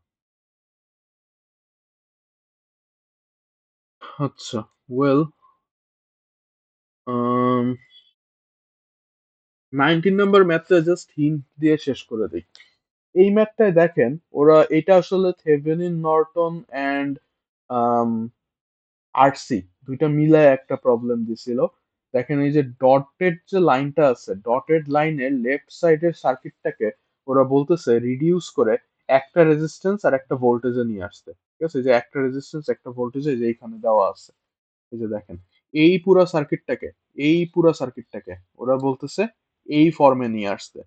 আচ্ছা, ওয়েল, 19 নম্বর ম্যাথটা জাস্ট হিন্ট দিয়ে শেষ করে দিই। এই ম্যাথটায় দেখেন ওরা এটা আসলে থেভেনিন নর্টন অ্যান্ড আরসি দুইটা মিলায় একটা প্রবলেম দিছিল। দেখেন এই যে ডটেড যে লাইনটা আছে, ডটেড লাইনের লেফট সাইডের সার্কিটটাকে ওরা বলতেছে রিডিউস করে একটা রেজিস্ট্যান্স আর একটা ভোল্টেজে নিয়ে আসতে। ঠিক আছে, যে একটা রেজিস্ট্যান্স একটা ভোল্টেজে যে এখানে দেওয়া আছে, এই যে দেখেন এই পুরো সার্কিটটাকে, এই পুরো সার্কিটটাকে ওরা বলতেছে এই ফর্মে নিয়ে আসতে।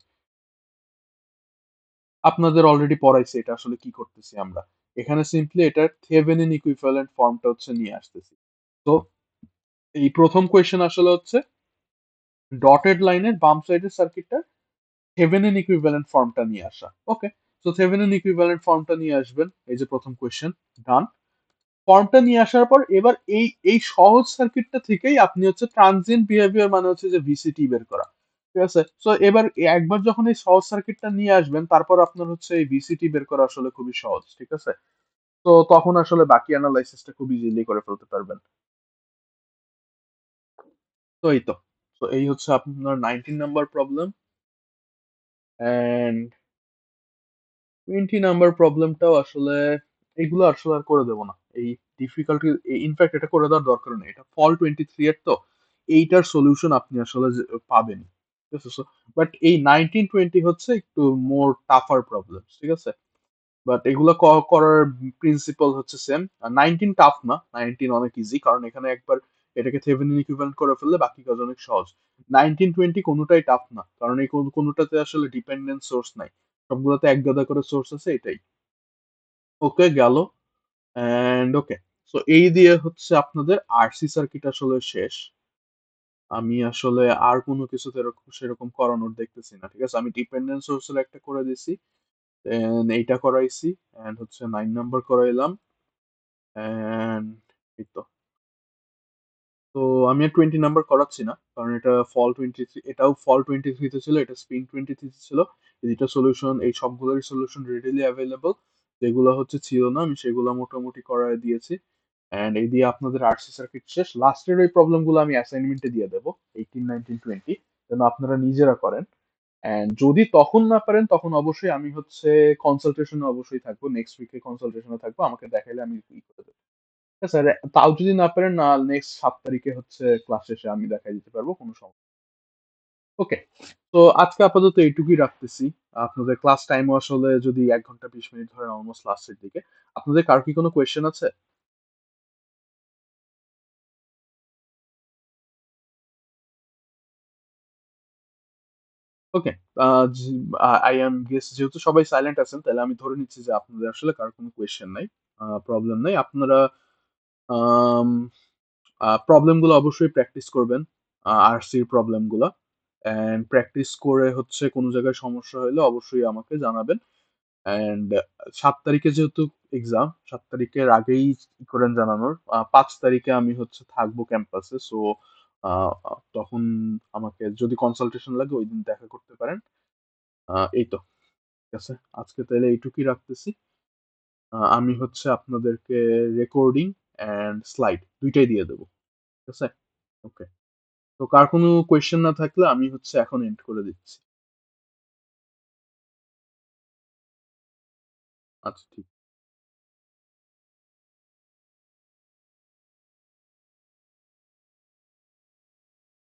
আপনাদের অলরেডি পড়াইছে এটা আসলে কি করতেছি আমরা, এখানে সিম্পলি এটার থেভেনিন ইকুইভ্যালেন্ট ফর্মটা হচ্ছে নিয়ে আসতেছি। তো এই প্রথম কোয়েশ্চেন আসলে হচ্ছে ডটেড লাইনের বাম সাইডের সার্কিটটা থেভেনিন ইকুইভ্যালেন্ট ফর্মটা নিয়ে আসা। ওকে, তো থেভেনিন ইকুইভ্যালেন্ট ফর্মটা নিয়ে আসবেন, এই যে প্রথম কোয়েশ্চেন, ডান। ফর্মটা নিয়ে আসার পর এবার এই এই সহজ সার্কিটটা থেকেই আপনি হচ্ছে ট্রানজিয়েন্ট বিহেভিয়ার মানে হচ্ছে যে ভিসিটি বের করা। ঠিক আছে, তো এবার একবার যখন এই সহজ সার্কিটটা নিয়ে আসবেন তারপর আপনার হচ্ছে এই ভিসিটি বের করা আসলে খুবই সহজ। ঠিক আছে, তো তখন আসলে বাকি অ্যানালাইসিসটা খুব ইজিলি করে ফেলতে পারবেন। তো এই তো, তো এই হচ্ছে আপনার 19 নাম্বার প্রবলেম। এন্ড 20 নাম্বার প্রবলেমটাও আসলে এগুলো আসলে আর করে দেবো না, এই ডিফিকাল্টি, ইনফ্যাক্ট এটা করে দেওয়ার দরকার নেই, এটা ফল 23 এর, তো এইটার সলিউশন আপনি আসলে পাবেন। ঠিক আছে, বাট এই 19 20 হচ্ছে একটু মোর টাফার প্রবলেম। ঠিক আছে, বাট এগুলো করার প্রিন্সিপাল হচ্ছে সেম। 19 টাফ না, 19 অনেক ইজি, কারণ এখানে একবার এটাকে থেভেনিন ইকুইভ্যালেন্ট করে ফেললে বাকি কাজ অনেক সহজ। 19 20 কোনোটাই টাফ না, কারণ এই কোনোটাতে আসলে ডিপেন্ডেন্ট সোর্স নাই, সবগুলোতে এক গাদা করে সোর্স আছে, এটাই। ওকে, গেল। এন্ড ওকে, সো এই দিয়ে হচ্ছে আপনাদের আরসি সার্কিট আসলে শেষ। আমি আসলে আর কোনো কিছু সেরকম করানোর দেখতেছি না। ঠিক আছে, আমি ডিপেন্ডেন্ট সোর্সের একটা করে দিছি, দেন এইটা করাইছি, এন্ড হচ্ছে 9 নাম্বার করাইলাম, এন্ড এই তো। তো আমি আর 20 নাম্বার করাচ্ছি না, কারণ এটা ফল 23, এটাও ফল 23 তে ছিল, এটা স্প্রিং 23 তে ছিল। এই দুটো সলিউশন, এই সবগুলোরই সলিউশন রেডিলি অ্যাভেলেবল, যেগুলো হচ্ছে ছিল না আমি সেগুলো মোটামুটি করায় দিয়েছি। এন্ড এই দিয়ে আপনাদের আরসি সার্কিট শেষ। লাস্টের ওই প্রবলেমগুলো আমি অ্যাসাইনমেন্টে দিয়ে দেবো, 18 19 20, যেন আপনারা নিজেরা করেন। এন্ড যদি তখন না পারেন তখন অবশ্যই আমি হচ্ছে কনসালটেশনে অবশ্যই থাকবো, নেক্সট উইকে কনসালটেশনে থাকবো, আমাকে দেখাইলে আমি ই করে দেবো। ঠিক আছে, তাও যদি না পারেন না, নেক্সট 7 তারিখে হচ্ছে ক্লাস শেষে আমি দেখাই দিতে পারবো, কোনো সমস্যা। ওকে, তো আজকে আপাতত এইটুকুই রাখতেছি। আপনাদের ক্লাস টাইমও আসলে যদি 1 ঘন্টা 20 মিনিট ধরেন, অলমোস্ট লাস্টের দিকে। আপনাদের কার কি কোনো কোয়েশ্চেন আছে? ওকে, আই এম গেস যেহেতু সবাই সাইলেন্ট আছেন তাহলে আমি ধরে নিচ্ছি যে আপনাদের আসলে কার কোনো কোয়েশ্চেন নাই, প্রবলেম নাই। আপনারা প্রবলেমগুলো অবশ্যই প্র্যাকটিস করবেন। আরসির প্রবলেমগুলা। অ্যান্ড প্র্যাকটিস করে হচ্ছে কোন জায়গায় সমস্যা হইলে অবশ্যই আমাকে জানাবেন। অ্যান্ড ৭ তারিখে যেহেতু এক্সাম, ৭ তারিখের আগেই ই করেন জানানোর। ৫ তারিখে আমি হচ্ছে থাকবো ক্যাম্পাসে। সো আ তখন আমাকে যদি কনসালটেশন লাগে ঐদিন দেখা করতে পারেন। এই তো। ঠিক আছে? আজকে তাইলে এইটুকুই রাখতেছি। আমি হচ্ছে আপনাদেরকে রেকর্ডিং অ্যান্ড স্লাইড ২ টাই দিয়ে দেব। ঠিক আছে? ওকে। তো কার কোনো কোয়েশ্চেন না থাকলে আমি হচ্ছে এখন এন্ড করে দিচ্ছি। আচ্ছা ঠিক